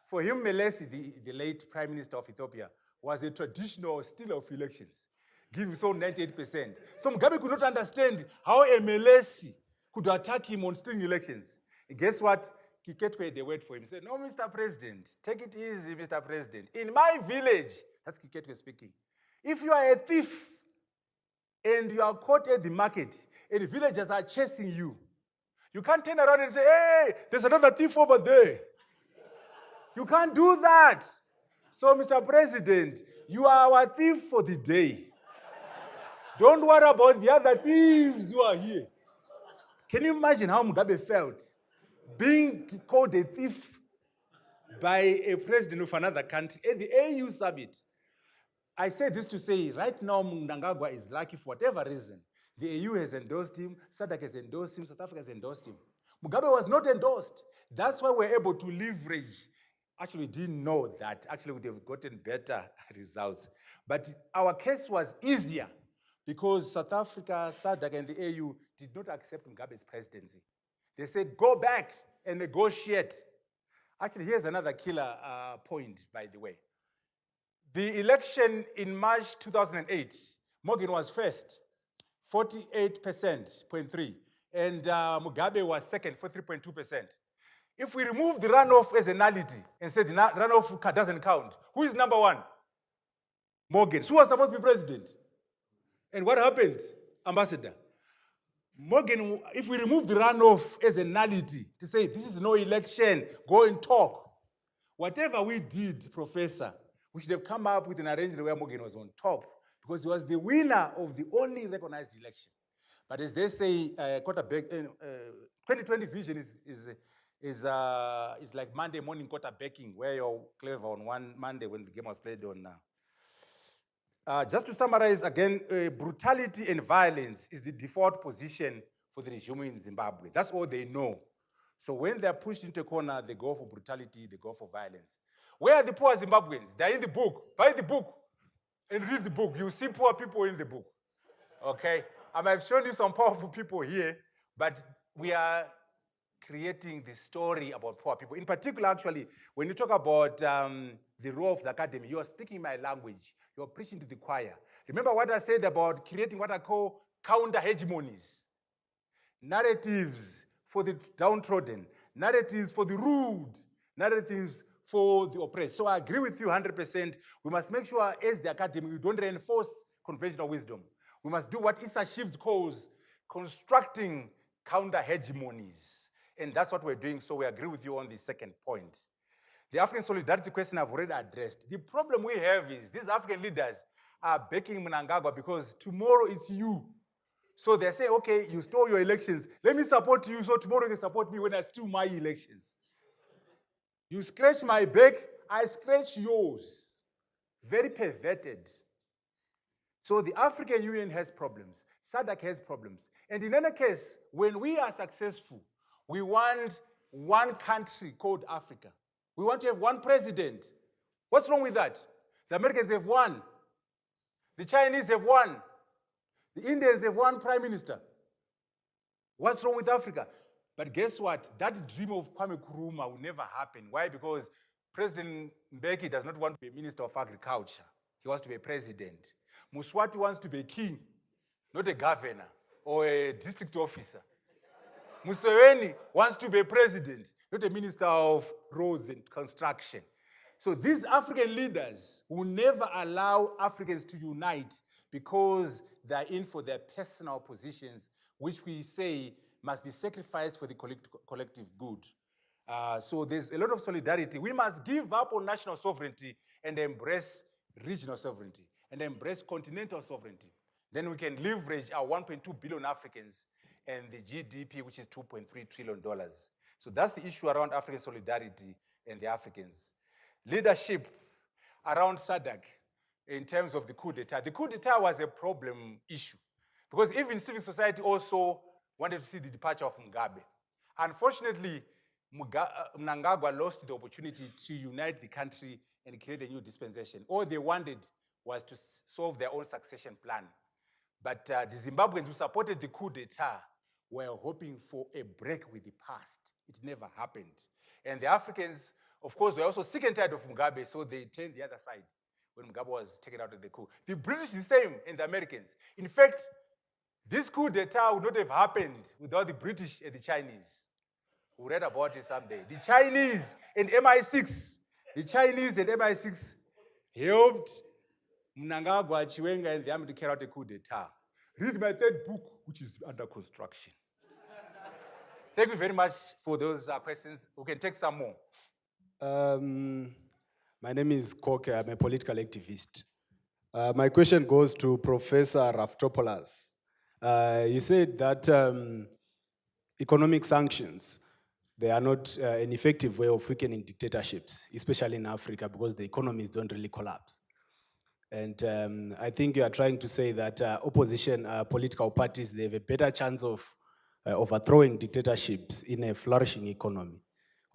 For him, Melezi, the late prime minister of Ethiopia, was a traditional stealer of elections, giving so 98%. So Mugabe could not understand how a Melezi could attack him on stealing elections. And guess what? Kiketwe had a word for him. He said, no, Mr. President, take it easy, Mr. President. In my village, that's Kiketwe speaking, if you are a thief and you are caught at the market and the villagers are chasing you, you can't turn around and say, hey, there's another thief over there. You can't do that. So, Mr. President, you are our thief for the day. Don't worry about the other thieves who are here. Can you imagine how Mugabe felt being called a thief by a president of another country at the AU summit? I say this to say, right now, Mnangagwa is lucky for whatever reason. The AU has endorsed him, SADC has endorsed him, South Africa has endorsed him. Mugabe was not endorsed. That's why we're able to leverage. Actually, we didn't know that. Actually, we would have gotten better results. But our case was easier because South Africa, SADC, and the AU did not accept Mugabe's presidency. They said, go back and negotiate. Actually, here's another killer point, by the way. The election in March 2008, Morgan was first, 48.3%, and Mugabe was second, 43.2%. If we remove the runoff as a nullity and say the runoff doesn't count, who is number one? Morgan. Who was supposed to be president? And what happened? Ambassador. Morgan, if we remove the runoff as a nullity to say this is no election, go and talk. Whatever we did, Professor, we should have come up with an arrangement where Morgan was on top because he was the winner of the only recognized election. But as they say, 2020 vision is like Monday morning quarterbacking, where you're clever on one Monday when the game was played on. Just to summarize again, brutality and violence is the default position for the regime in Zimbabwe. That's all they know. So when they're pushed into a corner, they go for brutality, they go for violence. Where are the poor Zimbabweans? They're in the book. Buy the book and read the book. You see poor people in the book. Okay? I might have shown you some powerful people here, but we are creating the story about poor people. In particular, actually, when you talk about the role of the academy, you are speaking my language. You are preaching to the choir. Remember what I said about creating what I call counter-hegemonies. Narratives for the downtrodden, narratives for the rude, narratives for the oppressed. So I agree with you 100%. We must make sure as the academy, we don't reinforce conventional wisdom. We must do what Issa Shivs calls constructing counter-hegemonies. And that's what we're doing, so we agree with you on the second point. The African solidarity question I've already addressed. The problem we have is these African leaders are backing Mnangagwa because tomorrow it's you. So they say, okay, you stole your elections. Let me support you so tomorrow you can support me when I steal my elections. You scratch my back, I scratch yours. Very perverted. So the African Union has problems. SADC has problems. And in any case, when we are successful, we want one country called Africa. We want to have one president. What's wrong with that? The Americans have one. The Chinese have one. The Indians have one prime minister. What's wrong with Africa? But guess what? That dream of Kwame Nkrumah will never happen. Why? Because President Mbeki does not want to be a minister of agriculture. He wants to be a president. Muswati wants to be a king, not a governor or a district officer. Museveni wants to be a president, not a minister of roads and construction. So these African leaders will never allow Africans to unite because they're in for their personal positions, which we say must be sacrificed for the collective good. So there's a lot of solidarity. We must give up on national sovereignty and embrace regional sovereignty and embrace continental sovereignty. Then we can leverage our 1.2 billion Africans and the GDP, which is $2.3 trillion. So that's the issue around African solidarity and the Africans. Leadership around SADC in terms of the coup d'etat. The coup d'etat was a problem issue because even civil society also wanted to see the departure of Mugabe. Unfortunately, Mnangagwa lost the opportunity to unite the country and create a new dispensation. All they wanted was to solve their own succession plan. But the Zimbabweans who supported the coup d'etat were hoping for a break with the past. It never happened. And the Africans, of course, were also sick and tired of Mugabe, so they turned the other side when Mugabe was taken out of the coup. The British the same, and the Americans. In fact, this coup d'etat would not have happened without the British and the Chinese. We'll read about it someday. The Chinese and MI6. The Chinese and MI6 helped Mnangagwa, Chiwenga, and the army to carry out a coup d'etat. Read my third book, which is under construction. Thank you very much for those questions. We can take some more. My name is Koke. I'm a political activist. My question goes to Professor Raftopolous. You said that economic sanctions, they are not an effective way of weakening dictatorships, especially in Africa, because the economies don't really collapse. And I think you are trying to say that opposition political parties, they have a better chance of overthrowing dictatorships in a flourishing economy,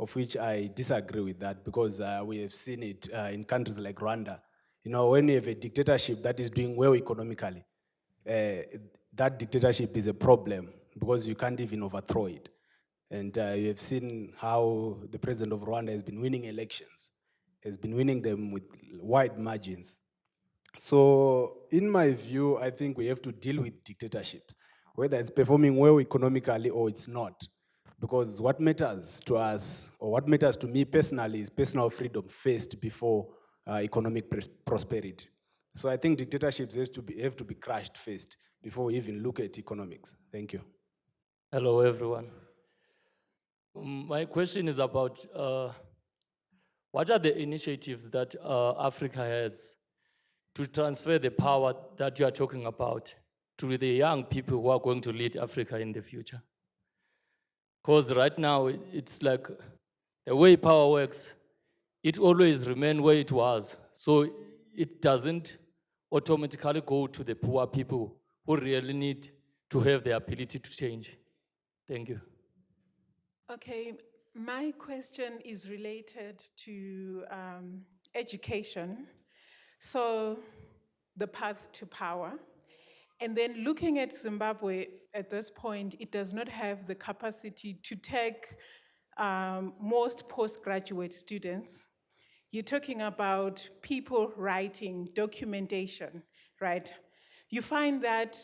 of which I disagree with that, because we have seen it in countries like Rwanda. You know, when you have a dictatorship that is doing well economically, that dictatorship is a problem because you can't even overthrow it. And you have seen how the president of Rwanda has been winning elections, has been winning them with wide margins. So, in my view, I think we have to deal with dictatorships, whether it's performing well economically or it's not. Because what matters to us, or what matters to me personally, is personal freedom first before economic prosperity. So I think dictatorships have to be crushed first before we even look at economics. Thank you. Hello, everyone. My question is about what are the initiatives that Africa has to transfer the power that you are talking about to the young people who are going to lead Africa in the future? Because right now, it's like the way power works, it always remains where it was. So it doesn't automatically go to the poor people who really need to have the ability to change. Thank you. Okay, my question is related to education. So, the path to power. And then looking at Zimbabwe at this point, it does not have the capacity to take most postgraduate students. You're talking about people writing, documentation, right? You find that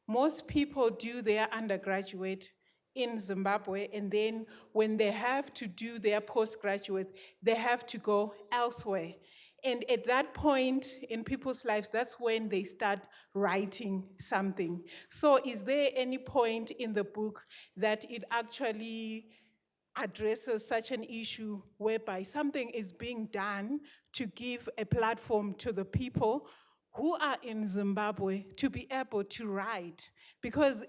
most people do their undergraduate in Zimbabwe, and then when they have to do their postgraduate, they have to go elsewhere. And at that point in people's lives, that's when they start writing something. So is there any point in the book that it actually addresses such an issue whereby something is being done to give a platform to the people who are in Zimbabwe to be able to write? Because,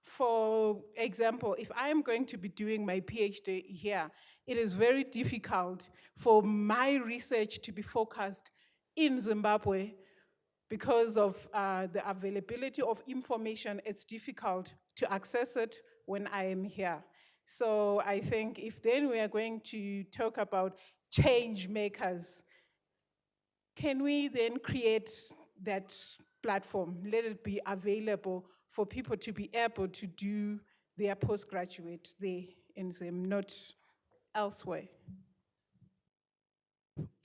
for example, if I am going to be doing my PhD here, it is very difficult for my research to be focused in Zimbabwe because of the availability of information. It's difficult to access it when I am here. So I think if then we are going to talk about change makers, can we then create that platform, let it be available for people to be able to do their postgraduate there in Zim, not elsewhere?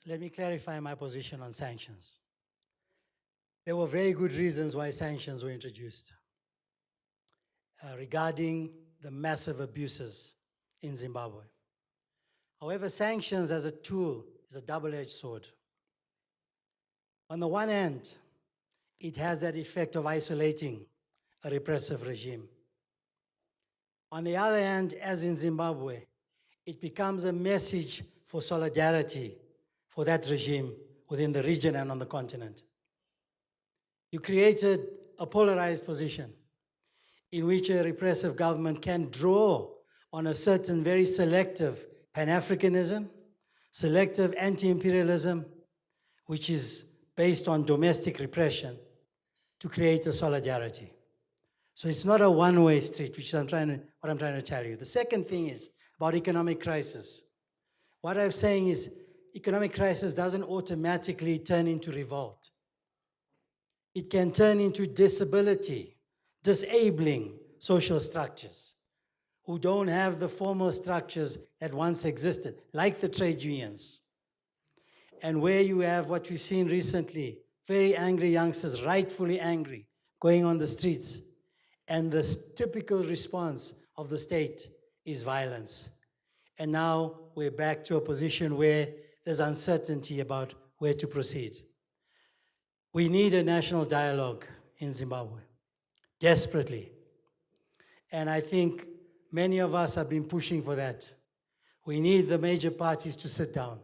Let me clarify my position on sanctions. There were very good reasons why sanctions were introduced regarding the massive abuses in Zimbabwe. However, sanctions as a tool is a double-edged sword. On the one hand, it has that effect of isolating a repressive regime. On the other hand, as in Zimbabwe, it becomes a message for solidarity for that regime within the region and on the continent. You created a polarized position in which a repressive government can draw on a certain very selective Pan-Africanism, selective anti-imperialism, which is based on domestic repression, to create a solidarity. So it's not a one-way street, which what I'm trying to tell you. The second thing is about economic crisis. What I'm saying is economic crisis doesn't automatically turn into revolt. It can turn into disability, disabling social structures who don't have the formal structures that once existed, like the trade unions. And where you have what we've seen recently, very angry youngsters, rightfully angry, going on the streets. And the typical response of the state is violence. And now we're back to a position where there's uncertainty about where to proceed. We need a national dialogue in Zimbabwe, desperately. And I think many of us have been pushing for that. We need the major parties to sit down.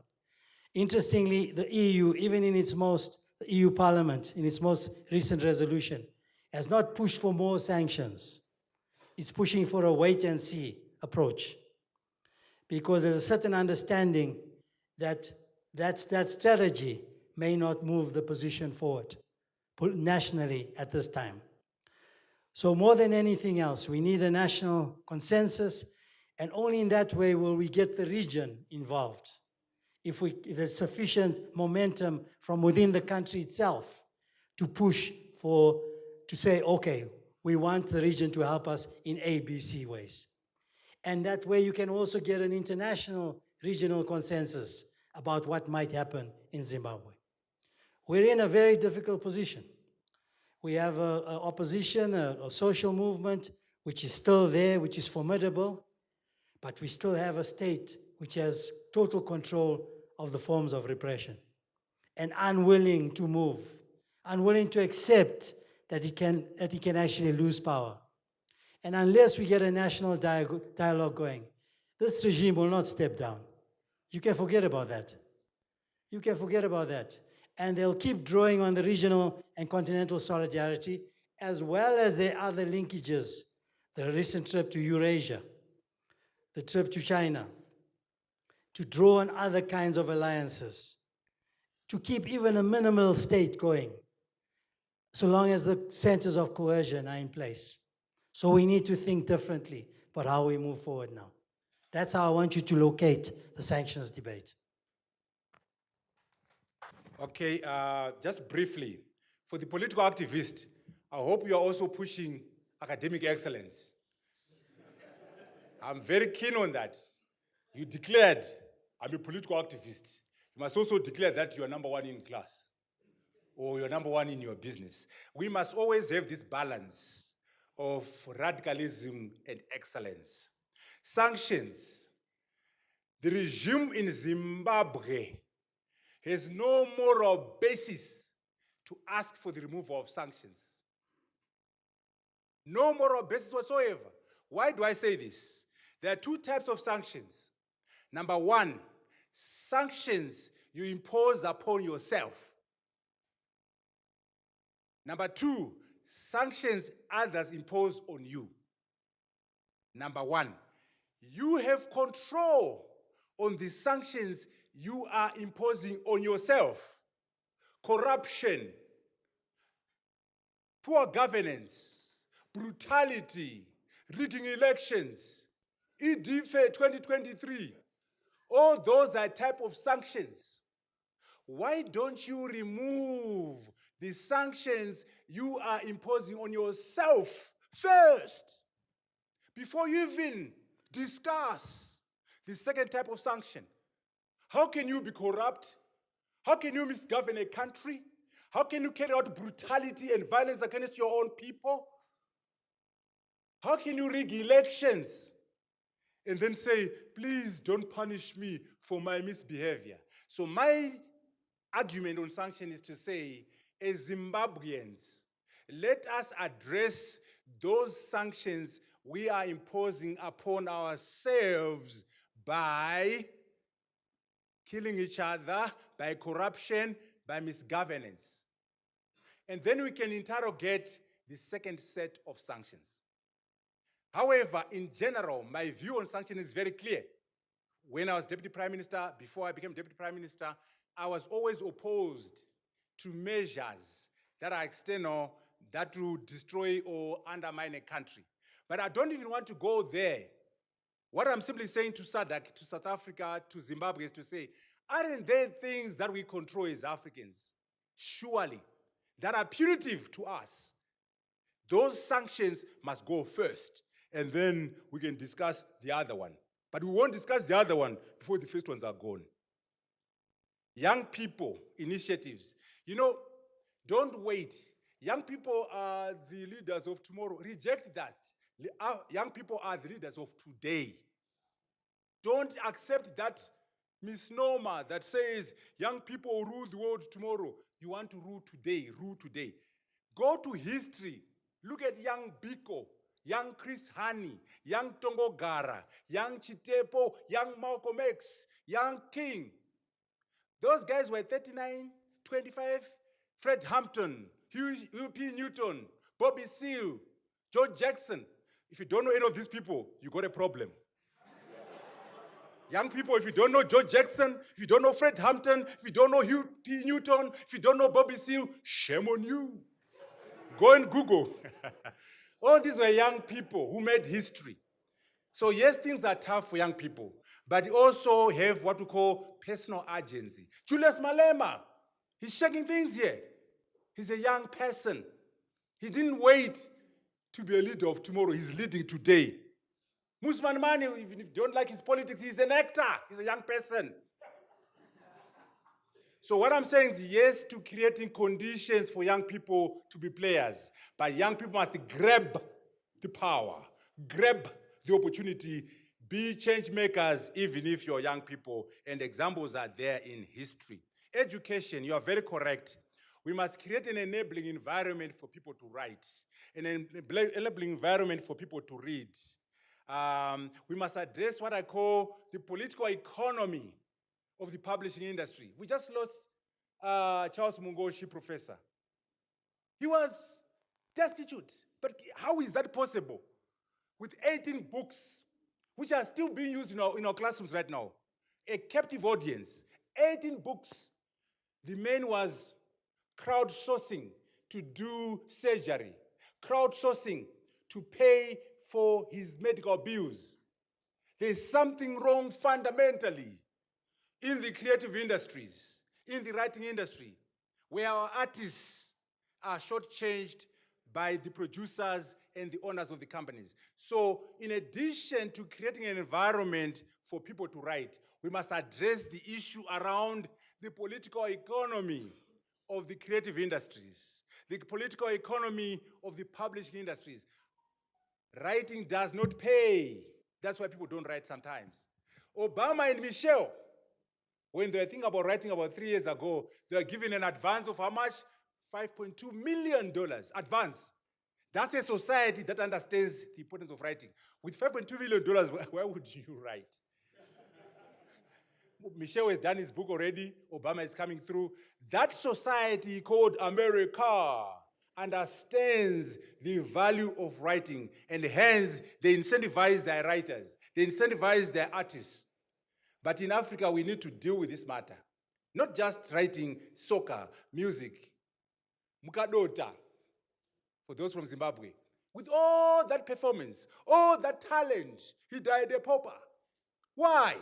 Interestingly, the EU, even in its most, the EU Parliament, in its most recent resolution, has not pushed for more sanctions. It's pushing for a wait-and-see approach, because there's a certain understanding that that strategy may not move the position forward nationally at this time. So more than anything else, we need a national consensus, and only in that way will we get the region involved. If there's sufficient momentum from within the country itself to push to say, okay, we want the region to help us in A, B, C ways. And that way you can also get an international regional consensus about what might happen in Zimbabwe. We're in a very difficult position. We have an opposition, a social movement, which is still there, which is formidable, but we still have a state which has total control of the forms of repression and unwilling to move, unwilling to accept that it can actually lose power. And unless we get a national dialogue going, this regime will not step down. You can forget about that. You can forget about that. And they'll keep drawing on the regional and continental solidarity, as well as their other linkages, the recent trip to Eurasia, the trip to China, to draw on other kinds of alliances, to keep even a minimal state going, so long as the centers of coercion are in place. So we need to think differently about how we move forward now. That's how I want you to locate the sanctions debate. Okay, just briefly, for the political activist, I hope you are also pushing academic excellence. I'm very keen on that. You declared, I'm a political activist. You must also declare that you are number one in class or you're number one in your business. We must always have this balance of radicalism and excellence. Sanctions. The regime in Zimbabwe has no moral basis to ask for the removal of sanctions. No moral basis whatsoever. Why do I say this? There are two types of sanctions. Number one, sanctions you impose upon yourself. Number two, sanctions others impose on you. Number one, you have control on the sanctions you are imposing on yourself. Corruption, poor governance, brutality, rigging elections, EDFA 2023. All those are type of sanctions. Why don't you remove the sanctions you are imposing on yourself first, before you even discuss the second type of sanction? How can you be corrupt? How can you misgovern a country? How can you carry out brutality and violence against your own people? How can you rig elections and then say, please don't punish me for my misbehavior? So my argument on sanction is to say, as Zimbabweans, let us address those sanctions we are imposing upon ourselves by killing each other, by corruption, by misgovernance. And then we can interrogate the second set of sanctions. However, in general, my view on sanctions is very clear. When I was Deputy Prime Minister, before I became Deputy Prime Minister, I was always opposed to measures that are external, that will destroy or undermine a country. But I don't even want to go there. What I'm simply saying to SADC, to South Africa, to Zimbabwe is to say, aren't there things that we control as Africans, surely, that are punitive to us? Those sanctions must go first, and then we can discuss the other one. But we won't discuss the other one before the first ones are gone. Young people initiatives. You know, don't wait. Young people are the leaders of tomorrow. Reject that. Young people are the leaders of today. Don't accept that misnomer that says young people will rule the world tomorrow. You want to rule today, rule today. Go to history. Look at young Biko, young Chris Hani, young Tongogara, young Chitepo, young Malcolm X, young King. Those guys were 39, 25, Fred Hampton, Hugh P. Newton, Bobby Seale, George Jackson. If you don't know any of these people, you got a problem. Young people, if you don't know George Jackson, if you don't know Fred Hampton, if you don't know Hugh P. Newton, if you don't know Bobby Seale, shame on you. Go and Google. All these were young people who made history. So yes, things are tough for young people, but also have what we call personal agency. Julius Malema, he's shaking things here. He's a young person. He didn't wait to be a leader of tomorrow. He's leading today. Musman Mani, even if you don't like his politics, he's an actor. He's a young person. So what I'm saying is yes to creating conditions for young people to be players, but young people must grab the power, grab the opportunity, be change makers, even if you're young people, and examples are there in history. Education, you are very correct. We must create an enabling environment for people to write, an enabling environment for people to read. We must address what I call the political economy of the publishing industry. We just lost Charles Mungoshi, professor. He was destitute, but how is that possible? With 18 books, which are still being used in our classrooms right now, a captive audience, 18 books. The man was crowdsourcing to do surgery, crowdsourcing to pay for his medical bills. There's something wrong fundamentally in the creative industries, in the writing industry, where our artists are shortchanged by the producers and the owners of the companies. So in addition to creating an environment for people to write, we must address the issue around the political economy of the creative industries, the political economy of the publishing industries. Writing does not pay. That's why people don't write sometimes. Obama and Michelle, when they were thinking about writing about 3 years ago, they were given an advance of how much? $5.2 million advance. That's a society that understands the importance of writing. With $5.2 million, where would you write? Michelle has done his book already. Obama is coming through. That society called America understands the value of writing, and hence they incentivize their writers. They incentivize their artists. But in Africa, we need to deal with this matter. Not just writing soccer, music, Mukadota, for those from Zimbabwe. With all that performance, all that talent, he died a pauper. Why?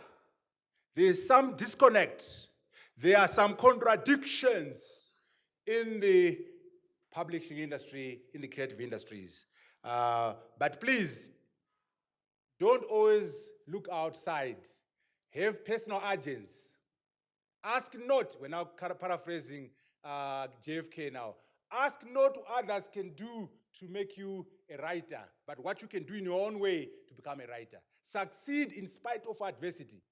There's some disconnect. There are some contradictions in the publishing industry, in the creative industries. But please, don't always look outside. Have personal agents. Ask not, we're now paraphrasing JFK now. Ask not what others can do to make you a writer, but what you can do in your own way to become a writer. Succeed in spite of adversity.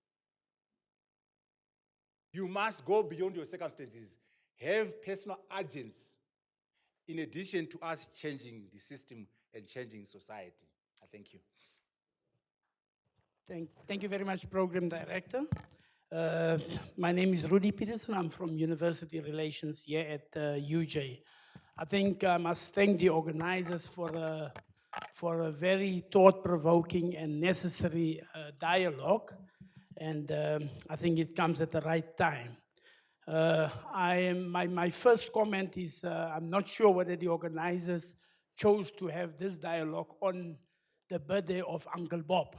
You must go beyond your circumstances. Have personal agents in addition to us changing the system and changing society. I thank you. Thank you very much, Program Director. My name is Rudy Peterson. I'm from University Relations here at UJ. I think I must thank the organizers for a very thought-provoking and necessary dialogue. And I think it comes at the right time. My first comment is I'm not sure whether the organizers chose to have this dialogue on the birthday of Uncle Bob.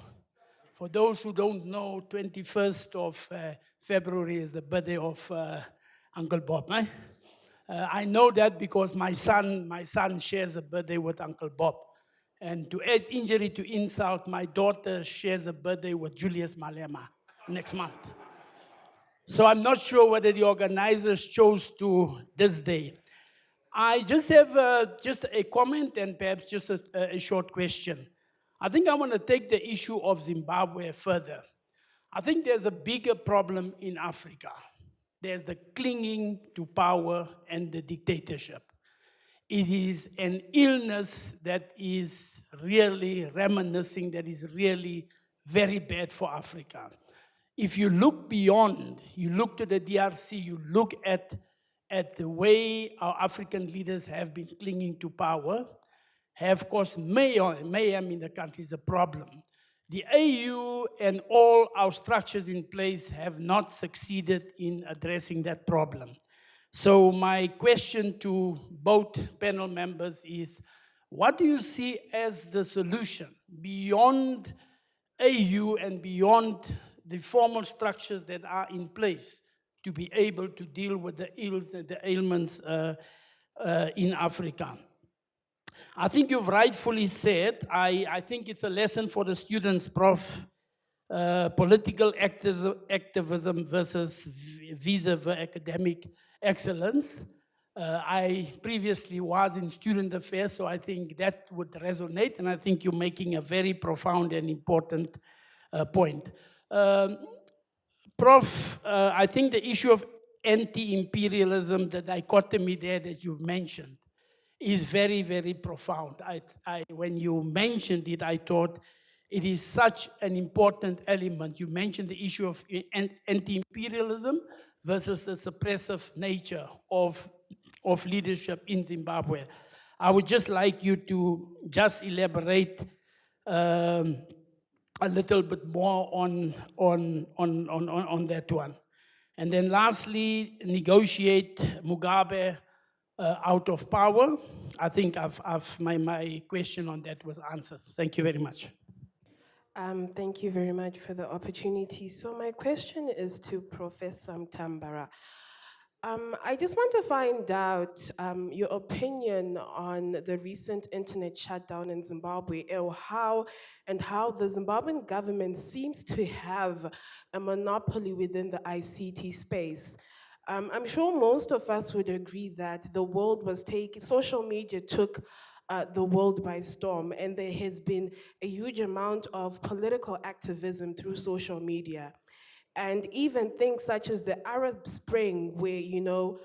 For those who don't know, 21st of February is the birthday of Uncle Bob. Eh? I know that because my son shares a birthday with Uncle Bob. And to add injury to insult, my daughter shares a birthday with Julius Malema next month. So I'm not sure whether the organizers chose to this day. I just have just a comment and perhaps just a short question. I think I want to take the issue of Zimbabwe further. I think there's a bigger problem in Africa. There's the clinging to power and the dictatorship. It is an illness that is really reminiscing, that is really very bad for Africa. if you look beyond, you look to the DRC, you look at the way our African leaders have been clinging to power, have caused mayhem in the country is a problem. The AU and all our structures in place have not succeeded in addressing that problem. So my question to both panel members is, what do you see as the solution beyond AU and beyond the formal structures that are in place to be able to deal with the ills and the ailments in Africa? I think you've rightfully said, I think it's a lesson for the students, Prof, political activism versus vis-a-vis academic excellence. I previously was in student affairs, so I think that would resonate, and I think you're making a very profound and important point. Prof, I think the issue of anti-imperialism, the dichotomy there that you've mentioned, is very, very profound. When you mentioned it, I thought it is such an important element. You mentioned the issue of anti-imperialism versus the suppressive nature of leadership in Zimbabwe. I would just like you to just elaborate a little bit more on that one. And then lastly, negotiate Mugabe out of power. I think my question on that was answered. Thank you very much. Thank you very much for the opportunity. So my question is to Professor Mutambara. I just want to find out your opinion on the recent internet shutdown in Zimbabwe, or how the Zimbabwean government seems to have a monopoly within the ICT space. I'm sure most of us would agree that the world was social media took the world by storm, and there has been a huge amount of political activism through social media. And even things such as the Arab Spring were,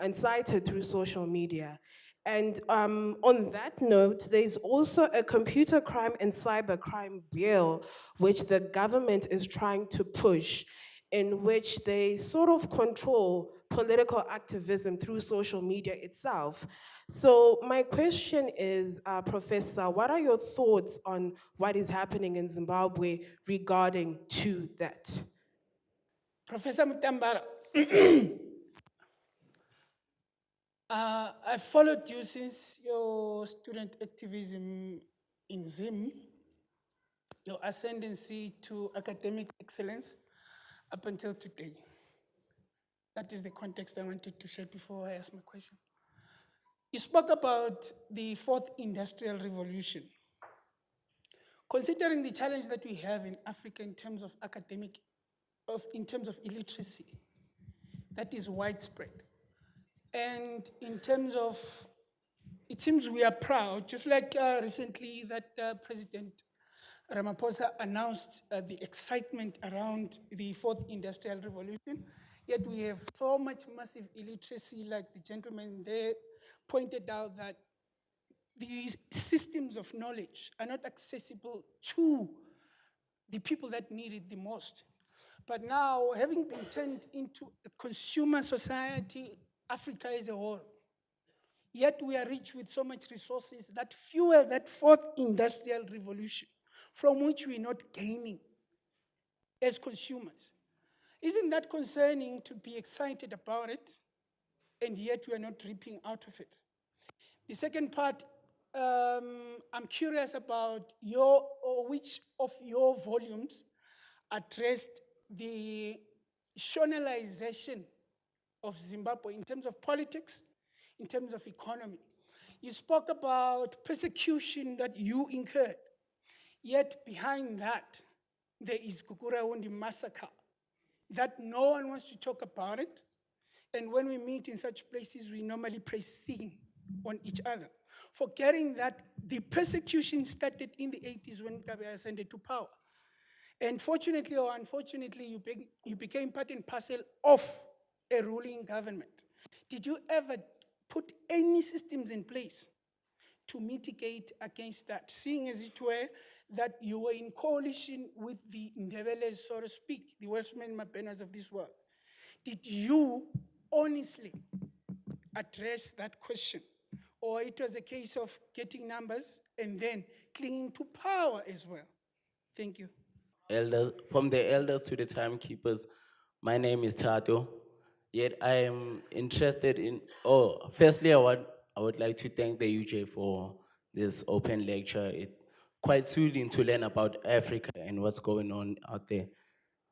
incited through social media. And on that note, there's also a computer crime and cyber crime bill, which the government is trying to push, in which they sort of control political activism through social media itself. So my question is, Professor, what are your thoughts on what is happening in Zimbabwe regarding to that? Professor Mutambara, I followed you since your student activism in Zim, your ascendancy to academic excellence up until today. That is the context I wanted to share before I ask my question. You spoke about the fourth industrial revolution. Considering the challenge that we have in Africa in terms of in terms of illiteracy, that is widespread. And in terms of, it seems we are proud, just like recently that President Ramaphosa announced the excitement around the fourth industrial revolution, yet we have so much massive illiteracy, like the gentleman there pointed out, that these systems of knowledge are not accessible to the people that need it the most. But now, having been turned into a consumer society, Africa as a whole, yet we are rich with so much resources that fuel that fourth industrial revolution, from which we're not gaining as consumers. Isn't that concerning to be excited about it, and yet we are not reaping out of it? The second part, I'm curious about which of your volumes addressed the nationalization of Zimbabwe in terms of politics, in terms of economy. You spoke about persecution that you incurred, yet behind that, there is Gugurawundi massacre, that no one wants to talk about it, and when we meet in such places, we normally press sin on each other, forgetting that the persecution started in the 80s when Mugabe ascended to power. And fortunately or unfortunately, you became part and parcel of a ruling government. Did you ever put any systems in place to mitigate against that? Seeing as it were, that you were in coalition with the Ndebele, so to speak, the Welshmen Mapenas of this world. Did you honestly address that question? Or it was a case of getting numbers and then clinging to power as well? Thank you. Elders, from the elders to the timekeepers, my name is Tato. Yet I am interested in, firstly, I would like to thank the UJ for this open lecture. It's quite soothing to learn about Africa and what's going on out there.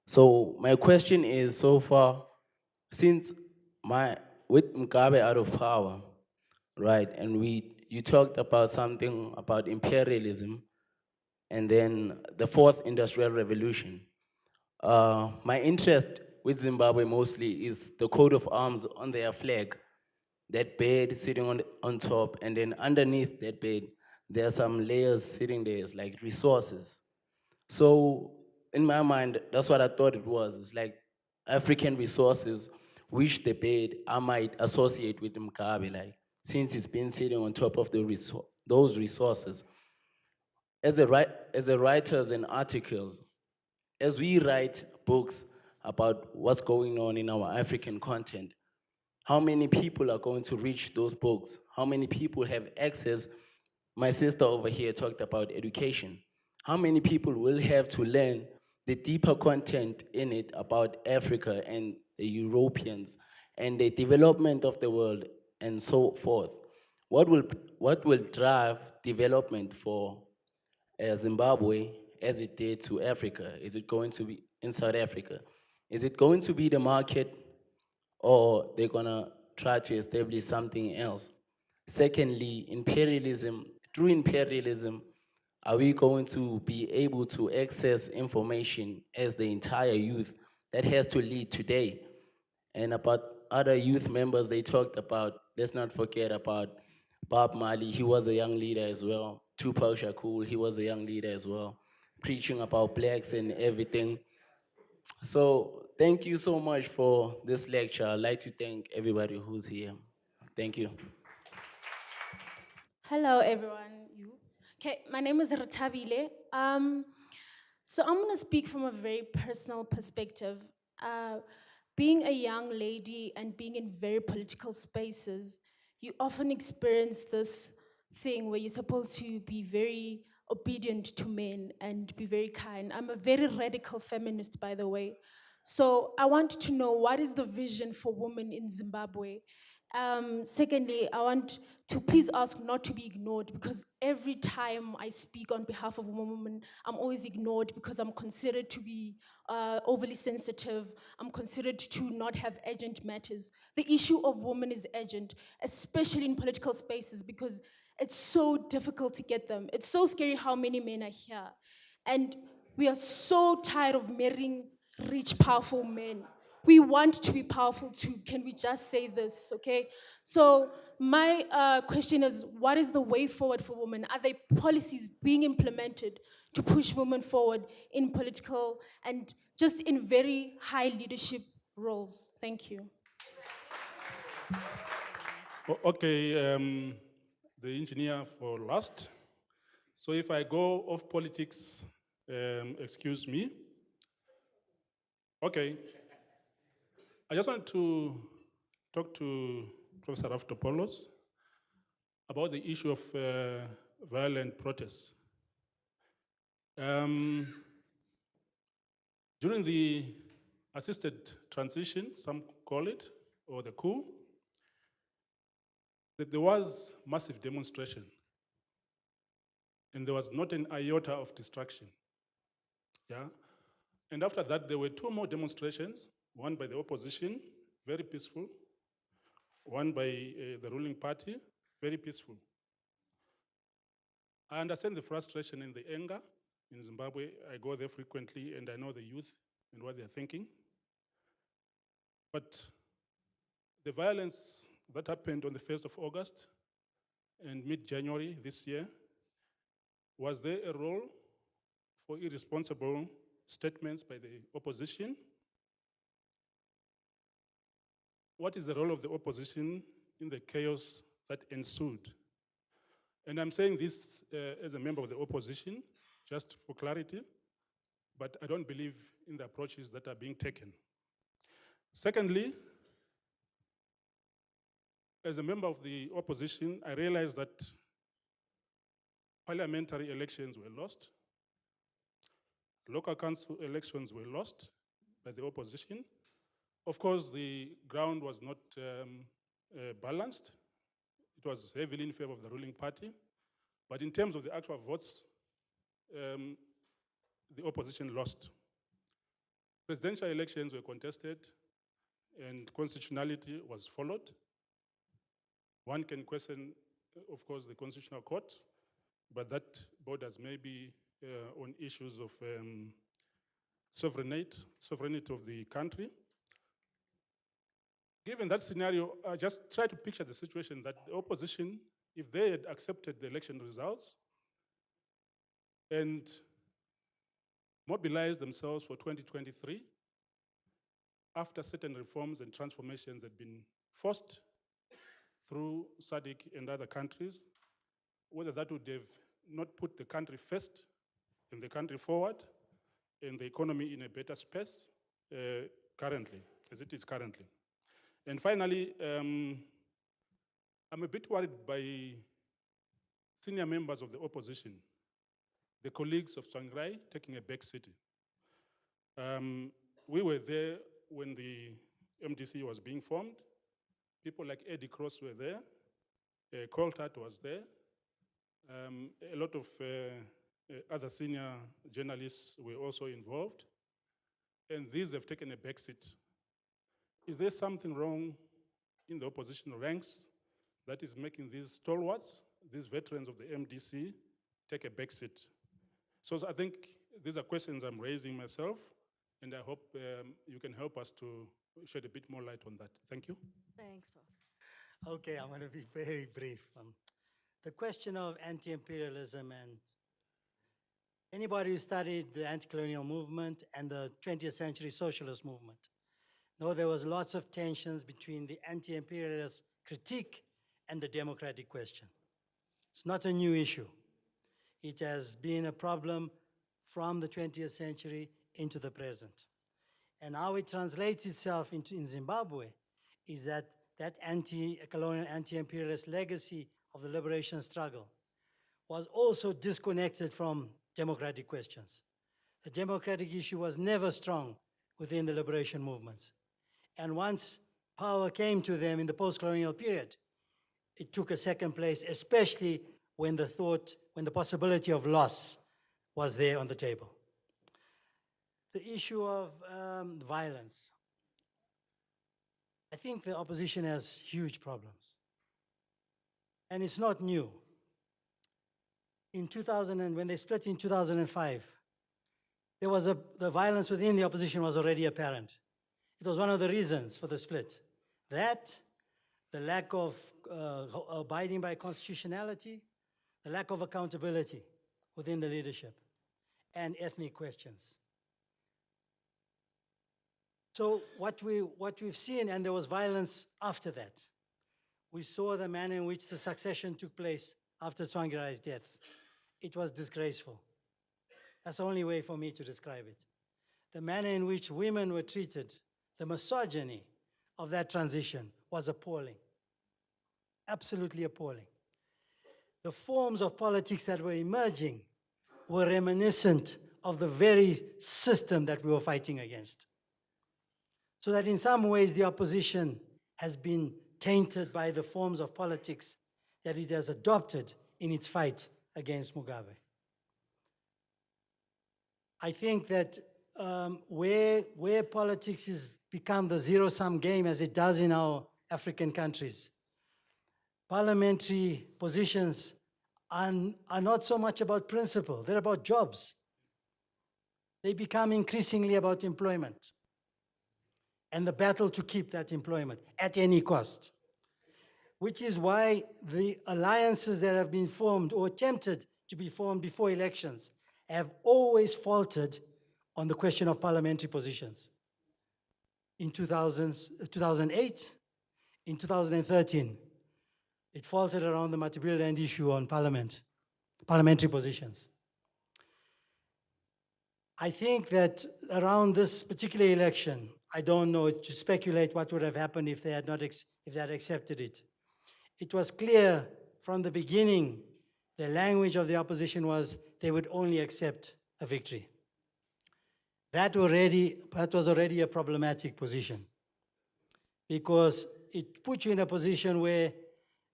So my question is, so far, since with Mugabe out of power, right, and you talked about something about imperialism, and then the fourth industrial revolution. My interest with Zimbabwe mostly is the coat of arms on their flag, that bird sitting on top, and then underneath that bird, there are some layers sitting there, it's like resources. So in my mind, that's what I thought it was. It's like African resources, which the bird I might associate with Mugabe, like since he's been sitting on top of those resources. As a writers and articles, as we write books about what's going on in our African content, how many people are going to reach those books? How many people have access? My sister over here talked about education. How many people will have to learn the deeper content in it about Africa and the Europeans and the development of the world and so forth? What will drive development for Zimbabwe as it did to Africa? Is it going to be in South Africa? Is it going to be the market, or they're gonna try to establish something else? Secondly, imperialism. Through imperialism, are we going to be able to access information as the entire youth? That has to lead today. And about other youth members they talked about, let's not forget about Bob Marley. He was a young leader as well. Tupac Shakur, he was a young leader as well, preaching about blacks and everything. So thank you so much for this lecture. I'd like to thank everybody who's here. Thank you. Hello, everyone. Okay, my name is Ratabile. So I'm going to speak from a very personal perspective. Being a young lady and being in very political spaces, you often experience this thing where you're supposed to be very obedient to men and be very kind. I'm a very radical feminist, by the way. So I want to know, what is the vision for women in Zimbabwe? Secondly, I want to please ask not to be ignored, because every time I speak on behalf of a woman, I'm always ignored because I'm considered to be overly sensitive. I'm considered to not have urgent matters. The issue of women is urgent, especially in political spaces, because it's so difficult to get them. It's so scary how many men are here. And we are so tired of marrying rich, powerful men. We want to be powerful too. Can we just say this, okay? So my question is, what is the way forward for women? Are there policies being implemented to push women forward in political and just in very high leadership roles? Thank you. Okay, the engineer for last. So if I go off politics, excuse me. Okay. I just want to talk to Professor Raftopolous about the issue of violent protests. During the assisted transition, some call it, or the coup, that there was massive demonstration, and there was not an iota of destruction. Yeah? And after that, there were two more demonstrations, one by the opposition, very peaceful, one by the ruling party, very peaceful. I understand the frustration and the anger in Zimbabwe. I go there frequently and I know the youth and what they're thinking. But the violence that happened on the 1st of August and mid-January this year, was there a role for irresponsible statements by the opposition? What is the role of the opposition in the chaos that ensued? And I'm saying this as a member of the opposition, just for clarity, but I don't believe in the approaches that are being taken. Secondly, as a member of the opposition, I realized that parliamentary elections were lost, local council elections were lost by the opposition. Of course, the ground was not balanced. It was heavily in favor of the ruling party. But in terms of the actual votes, the opposition lost. Presidential elections were contested and constitutionality was followed. One can question, of course, the Constitutional Court, but that borders maybe on issues of sovereignty of the country. Given that scenario, I just try to picture the situation that the opposition, if they had accepted the election results and mobilized themselves for 2023, after certain reforms and transformations had been forced through SADC and other countries, whether that would have not put the country first and the country forward and the economy in a better space currently, as it is currently. And finally, I'm a bit worried by senior members of the opposition, the colleagues of Tsvangirai taking a back seat. We were there when the MDC was being formed. People like Eddie Cross were there. Coltart was there. A lot of other senior journalists were also involved. And these have taken a back seat. Is there something wrong in the opposition ranks that is making these stalwarts, these veterans of the MDC, take a back seat? So I think these are questions I'm raising myself, and I hope you can help us to shed a bit more light on that. Thank you. Thanks, Prof. Okay, I'm going to be very brief. The question of anti-imperialism, and anybody who studied the anti-colonial movement and the 20th century socialist movement know there was lots of tensions between the anti-imperialist critique and the democratic question. It's not a new issue. It has been a problem from the 20th century into the present. And how it translates itself in Zimbabwe is that anti-colonial, anti-imperialist legacy of the liberation struggle was also disconnected from democratic questions. The democratic issue was never strong within the liberation movements. And once power came to them in the post-colonial period, it took a second place, especially when the possibility of loss was there on the table. The issue of violence. I think the opposition has huge problems. And it's not new. In 2000, when they split in 2005, the violence within the opposition was already apparent. It was one of the reasons for the split. That, the lack of abiding by constitutionality, the lack of accountability within the leadership, and ethnic questions. So what we've seen, and there was violence after that. We saw the manner in which the succession took place after Tsvangirai's death. It was disgraceful. That's the only way for me to describe it. The manner in which women were treated, the misogyny of that transition was appalling, absolutely appalling. The forms of politics that were emerging were reminiscent of the very system that we were fighting against. So that in some ways the opposition has been tainted by the forms of politics that it has adopted in its fight against Mugabe. I think that where politics has become the zero-sum game, as it does in our African countries, parliamentary positions are not so much about principle, they're about jobs. They become increasingly about employment and the battle to keep that employment at any cost, which is why the alliances that have been formed or attempted to be formed before elections have always faltered on the question of parliamentary positions. In 2008, in 2013, it faltered around the Mutambara issue on parliamentary positions. I think that around this particular election, I don't know, to speculate what would have happened if they had not if they had accepted it. It was clear from the beginning, the language of the opposition was they would only accept a victory. That was already a problematic position, because it put you in a position where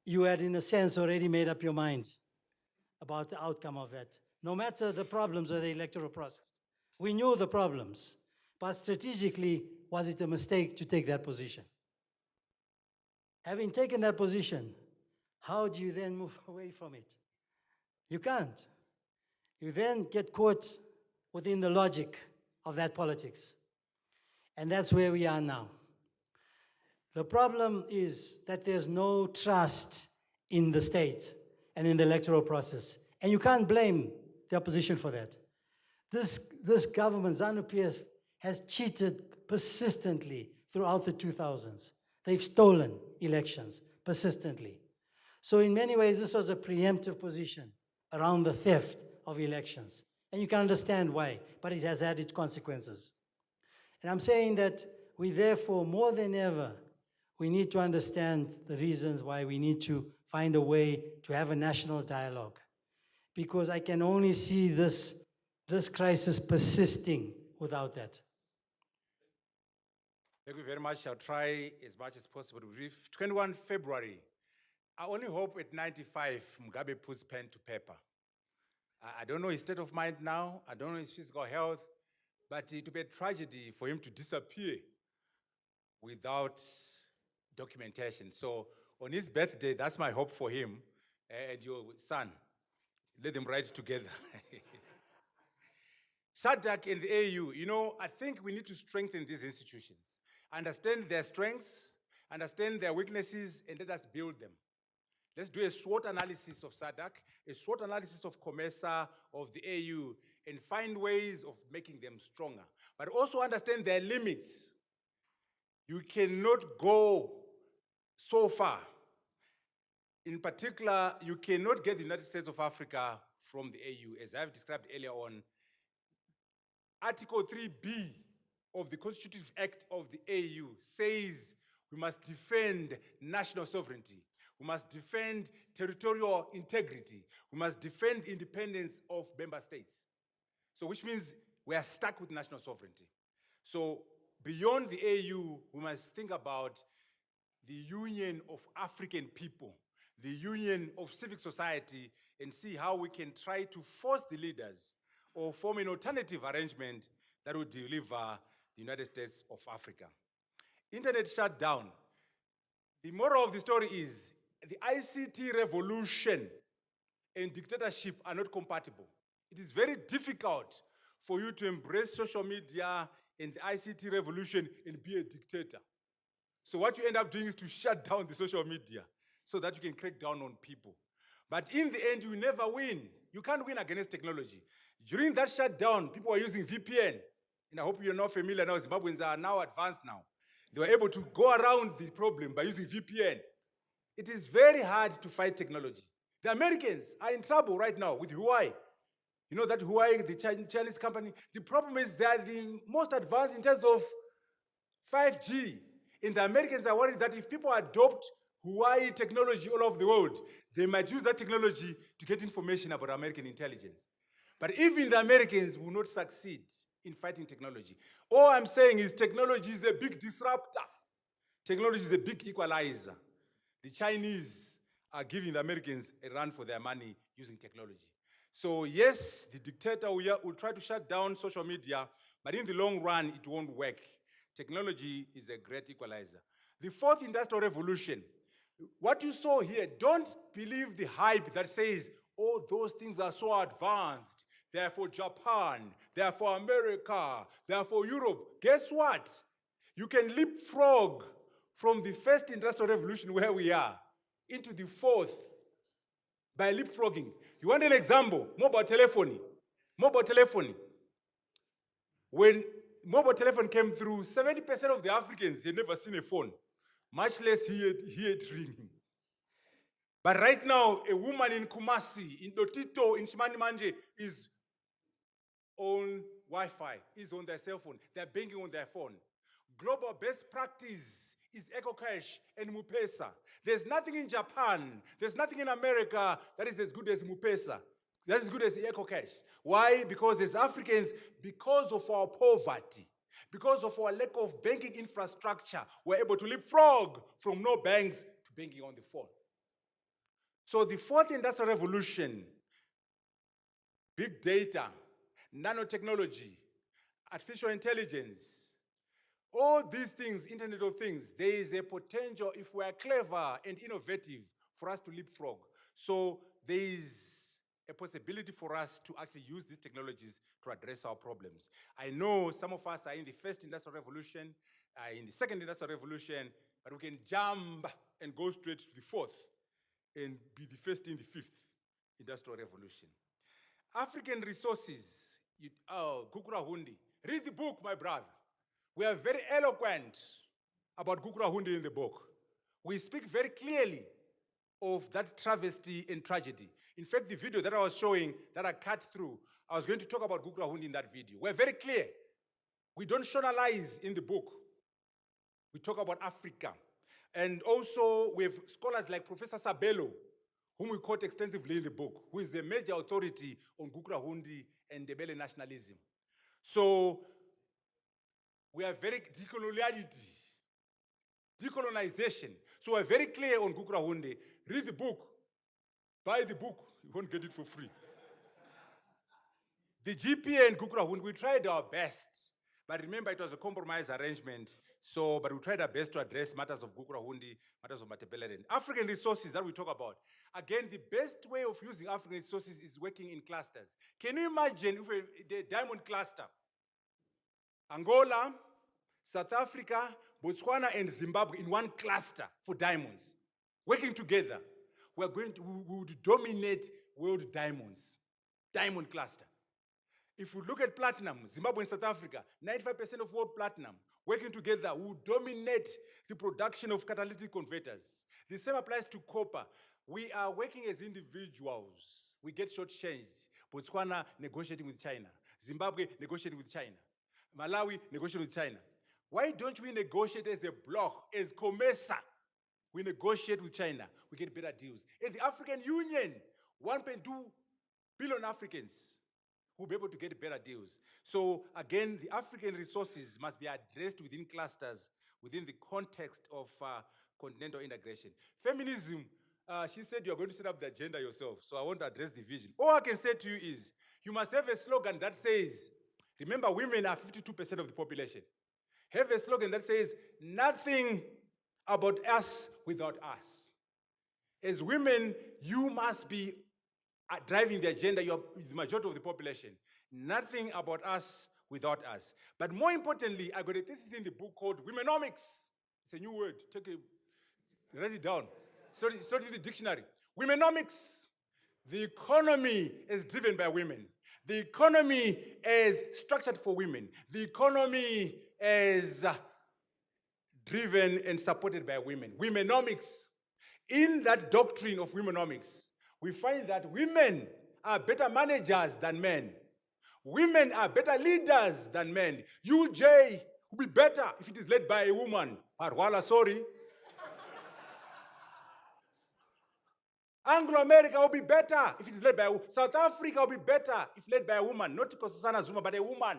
you had, in a sense, already made up your mind about the outcome of that, no matter the problems of the electoral process. We knew the problems, but strategically, was it a mistake to take that position? Having taken that position, how do you then move away from it? You can't. You then get caught within the logic of that politics. And that's where we are now. The problem is that there's no trust in the state and in the electoral process. And you can't blame the opposition for that. This government, ZANU-PF, has cheated persistently throughout the 2000s. They've stolen elections persistently. So in many ways, this was a preemptive position around the theft of elections. And you can understand why, but it has had its consequences. And I'm saying that we therefore, more than ever, we need to understand the reasons why we need to find a way to have a national dialogue. Because I can only see this crisis persisting without that. Thank you very much. I'll try as much as possible to brief. 21 February, I only hope at 95 Mugabe puts pen to paper. I don't know his state of mind now, I don't know his physical health, but it would be a tragedy for him to disappear without documentation. So on his birthday, that's my hope for him and your son. Let them ride together. SADC and the AU, you know, I think we need to strengthen these institutions, understand their strengths, understand their weaknesses, and let us build them. Let's do a SWOT analysis of SADC, a SWOT analysis of COMESA, of the AU, and find ways of making them stronger. But also understand their limits. You cannot go so far. In particular, you cannot get the United States of Africa from the AU, as I've described earlier on. Article 3B of the Constitutive Act of the AU says we must defend national sovereignty. We must defend territorial integrity. We must defend the independence of member states. So which means we are stuck with national sovereignty. So beyond the AU, we must think about the union of African people, the union of civic society, and see how we can try to force the leaders or form an alternative arrangement that would deliver the United States of Africa. Internet shutdown. The moral of the story is the ICT revolution and dictatorship are not compatible. It is very difficult for you to embrace social media and the ICT revolution and be a dictator. So what you end up doing is to shut down the social media so that you can crack down on people. But in the end, you never win. You can't win against technology. During that shutdown, people were using VPN. And I hope you're not familiar now. Zimbabweans are now advanced now. They were able to go around the problem by using VPN. It is very hard to fight technology. The Americans are in trouble right now with Huawei. You know that Huawei, the Chinese company, the problem is they are the most advanced in terms of 5G. And the Americans are worried that if people adopt Huawei technology all over the world, they might use that technology to get information about American intelligence. But even the Americans will not succeed in fighting technology. All I'm saying is technology is a big disruptor. Technology is a big equalizer. The Chinese are giving the Americans a run for their money using technology. So yes, the dictator will try to shut down social media, but in the long run, it won't work. Technology is a great equalizer. The fourth industrial revolution, what you saw here, don't believe the hype that says, oh, those things are so advanced. They are for Japan, they are for America, they are for Europe. Guess what? You can leapfrog from the first industrial revolution where we are into the fourth by leapfrogging. You want an example? Mobile telephony. Mobile telephony. When mobile telephone came through, 70% of the Africans had never seen a phone, much less hear it ringing. But right now, a woman in Kumasi, in Dotito, in Shimani Manje is on Wi-Fi, is on their cell phone. They're banking on their phone. Global best practice is EcoCash and M-Pesa. There's nothing in Japan, there's nothing in America that is as good as M-Pesa. That's as good as EcoCash. Why? Because as Africans, because of our poverty, because of our lack of banking infrastructure, we're able to leapfrog from no banks to banking on the phone. So the fourth industrial revolution, big data, nanotechnology, artificial intelligence, all these things, Internet of Things, there is a potential, if we are clever and innovative, for us to leapfrog. So there is a possibility for us to actually use these technologies to address our problems. I know some of us are in the first industrial revolution, in the second industrial revolution, but we can jump and go straight to the fourth and be the first in the fifth industrial revolution. African resources, Gukura Hundi. Read the book, my brother. We are very eloquent about Gukura Hundi in the book. We speak very clearly of that travesty and tragedy. In fact, the video that I was showing, that I cut through, I was going to talk about Gukura Hundi in that video. We're very clear. We don't journalize in the book. We talk about Africa. And also, we have scholars like Professor Sabelo, whom we quote extensively in the book, who is the major authority on Gukura Hundi and Ndebele nationalism. So, we are very decolonization. So we're very clear on Gukura Hundi. Read the book, buy the book, you won't get it for free. The GPA and Gukura Hundi, we tried our best. But remember, it was a compromise arrangement. But we tried our best to address matters of Gukura Hundi, matters of Matebele. African resources that we talk about. Again, the best way of using African resources is working in clusters. Can you imagine if the diamond cluster, Angola, South Africa, Botswana, and Zimbabwe in one cluster for diamonds, working together, we would dominate world diamonds, diamond cluster. If we look at platinum, Zimbabwe and South Africa, 95% of world platinum, working together, we would dominate the production of catalytic converters. The same applies to copper. We are working as individuals. We get shortchanged. Botswana negotiating with China. Zimbabwe negotiating with China. Malawi negotiating with China. Why don't we negotiate as a bloc, as COMESA? We negotiate with China, we get better deals. In the African Union, 1.2 billion Africans will be able to get better deals. So again, the African resources must be addressed within clusters, within the context of continental integration. Feminism, she said you're going to set up the agenda yourself, so I want to address the vision. All I can say to you is, you must have a slogan that says, remember, women are 52% of the population. Have a slogan that says, nothing about us without us. As women, you must be driving the agenda. You're the majority of the population. Nothing about us without us. But more importantly, I got a thesis in the book called Womenomics. It's a new word. Write it down. Start in the dictionary. Womenomics. The economy is driven by women. The economy is structured for women. The economy is driven and supported by women. Womenomics. In that doctrine of womenomics, we find that women are better managers than men. Women are better leaders than men. UJ will be better if it is led by a woman. Parwala, sorry. Anglo-America will be better if it is led by a woman. South Africa will be better if led by a woman. Not Nkosazana Zuma, but a woman.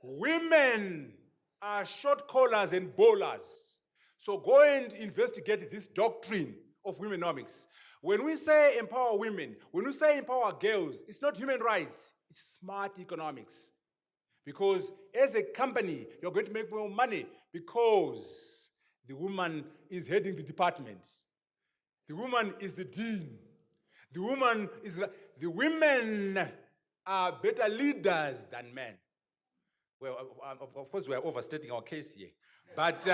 Women are shot callers and bowlers. So go and investigate this doctrine of womenomics. When we say empower women, when we say empower girls, it's not human rights, it's smart economics. Because as a company, you're going to make more money because the woman is heading the department. The woman is the dean. The women are better leaders than men. Well, of course, we are overstating our case here. But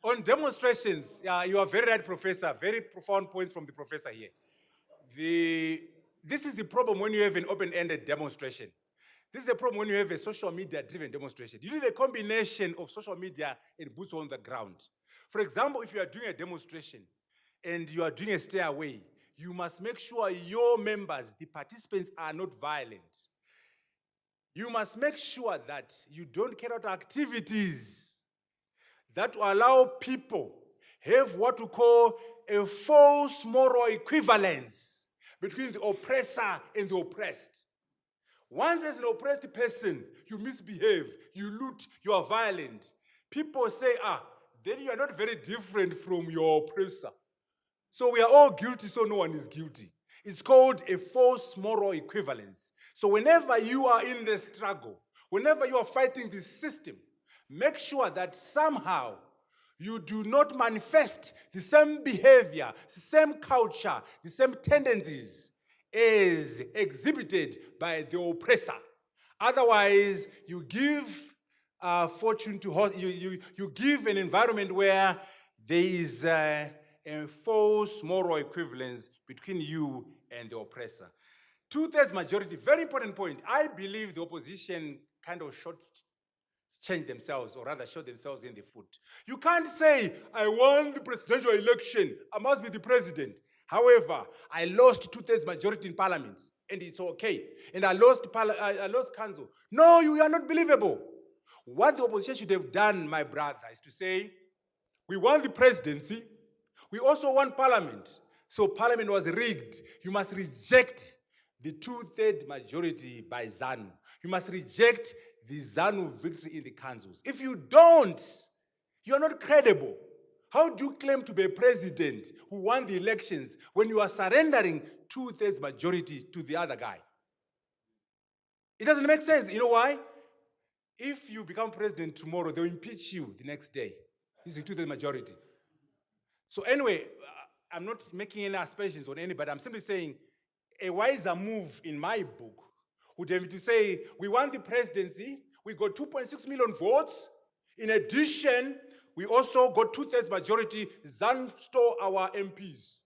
on demonstrations, you are very right, Professor. Very profound points from the professor here. This is the problem when you have an open-ended demonstration. This is a problem when you have a social media-driven demonstration. You need a combination of social media and boots on the ground. For example, if you are doing a demonstration and you are doing a stairway, you must make sure your members, the participants, are not violent. You must make sure that you don't carry out activities that will allow people have what we call a false moral equivalence between the oppressor and the oppressed. Once as an oppressed person, you misbehave, you loot, you are violent. People say, then you are not very different from your oppressor. So we are all guilty, so no one is guilty. It's called a false moral equivalence. So whenever you are in the struggle, whenever you are fighting this system, make sure that somehow you do not manifest the same behavior, the same culture, the same tendencies as exhibited by the oppressor. Otherwise, you give fortune to horse, you give an environment where there is a false moral equivalence between you and the oppressor. 2/3 majority, very important point. I believe the opposition kind of change themselves, or rather shot themselves in the foot. You can't say, I won the presidential election, I must be the president. However, I lost 2/3 majority in parliament, and it's okay. And I lost council. No, you are not believable. What the opposition should have done, my brother, is to say, we won the presidency, we also won parliament. So parliament was rigged. You must reject the 2/3 majority by ZANU. You must reject the ZANU victory in the councils. If you don't, you are not credible. How do you claim to be a president who won the elections when you are surrendering 2/3 majority to the other guy? It doesn't make sense. You know why? If you become president tomorrow, they'll impeach you the next day. This is 2/3 majority. So anyway, I'm not making any aspersions on anybody. I'm simply saying a wiser move in my book would have to say, we won the presidency, we got 2.6 million votes. In addition, we also got 2/3 majority. ZANU stole our MPs.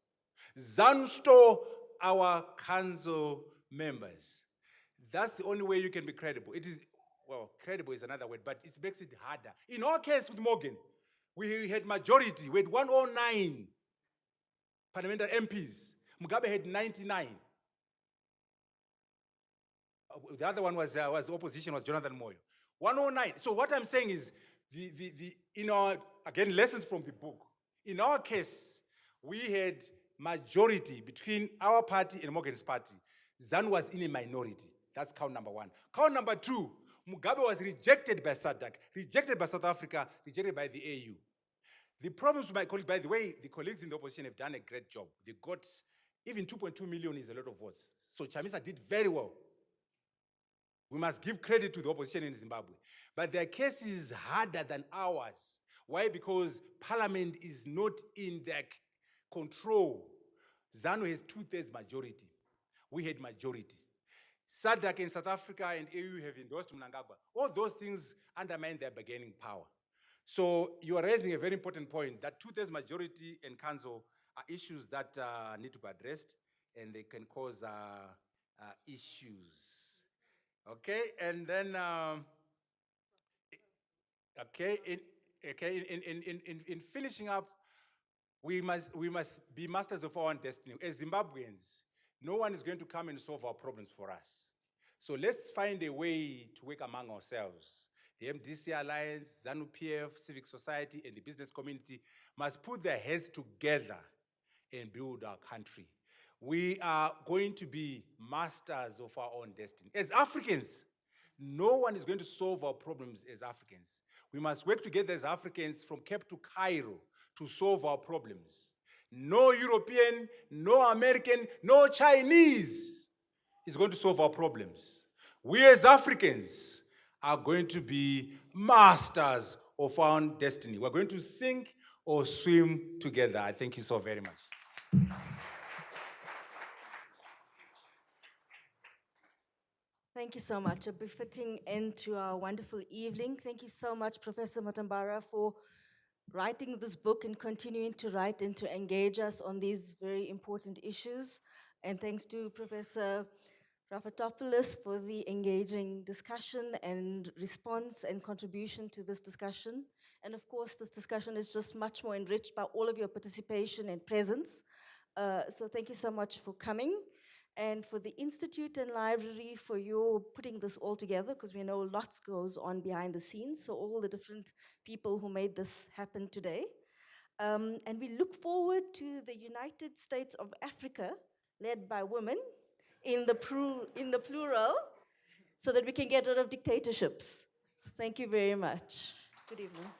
ZANU stole our council members. That's the only way you can be credible. It is, well, credible is another word, but it makes it harder. In our case with Morgan, we had majority. We had 109 parliamentary MPs. Mugabe had 99. The other one was opposition, was Jonathan Moyo. 109. So what I'm saying is, in our, again, lessons from the book. In our case, we had majority between our party and Morgan's party. ZANU was in a minority. That's count number one. Count number two, Mugabe was rejected by SADC, rejected by South Africa, rejected by the AU. The problems with my colleagues, by the way, the colleagues in the opposition have done a great job. They got, even 2.2 million is a lot of votes. So Chamisa did very well. We must give credit to the opposition in Zimbabwe. But their case is harder than ours. Why? Because parliament is not in their control. ZANU has 2/3 majority. We had majority. SADC in South Africa and AU have endorsed Mnangagwa. All those things undermine their bargaining power. So you are raising a very important point that 2/3 majority and council are issues that need to be addressed, and they can cause issues. Okay, and then in finishing up, we must be masters of our own destiny. As Zimbabweans, no one is going to come and solve our problems for us. So let's find a way to work among ourselves. The MDC Alliance, ZANU PF, civic society, and the business community must put their heads together and build our country. We are going to be masters of our own destiny. As Africans, no one is going to solve our problems as Africans. We must work together as Africans from Cape to Cairo to solve our problems. No European, no American, no Chinese is going to solve our problems. We as Africans are going to be masters of our own destiny. We're going to sink or swim together. I thank you so very much. Thank you so much. A befitting end to our wonderful evening. Thank you so much, Professor Mutambara, for writing this book and continuing to write and to engage us on these very important issues. And thanks to Professor Raftopolous for the engaging discussion and response and contribution to this discussion. And of course, this discussion is just much more enriched by all of your participation and presence. So thank you so much for coming. And for the Institute and Library for your putting this all together, because we know lots goes on behind the scenes, so all the different people who made this happen today. And we look forward to the United States of Africa, led by women, in the plural, so that we can get rid of dictatorships. So thank you very much. Good evening.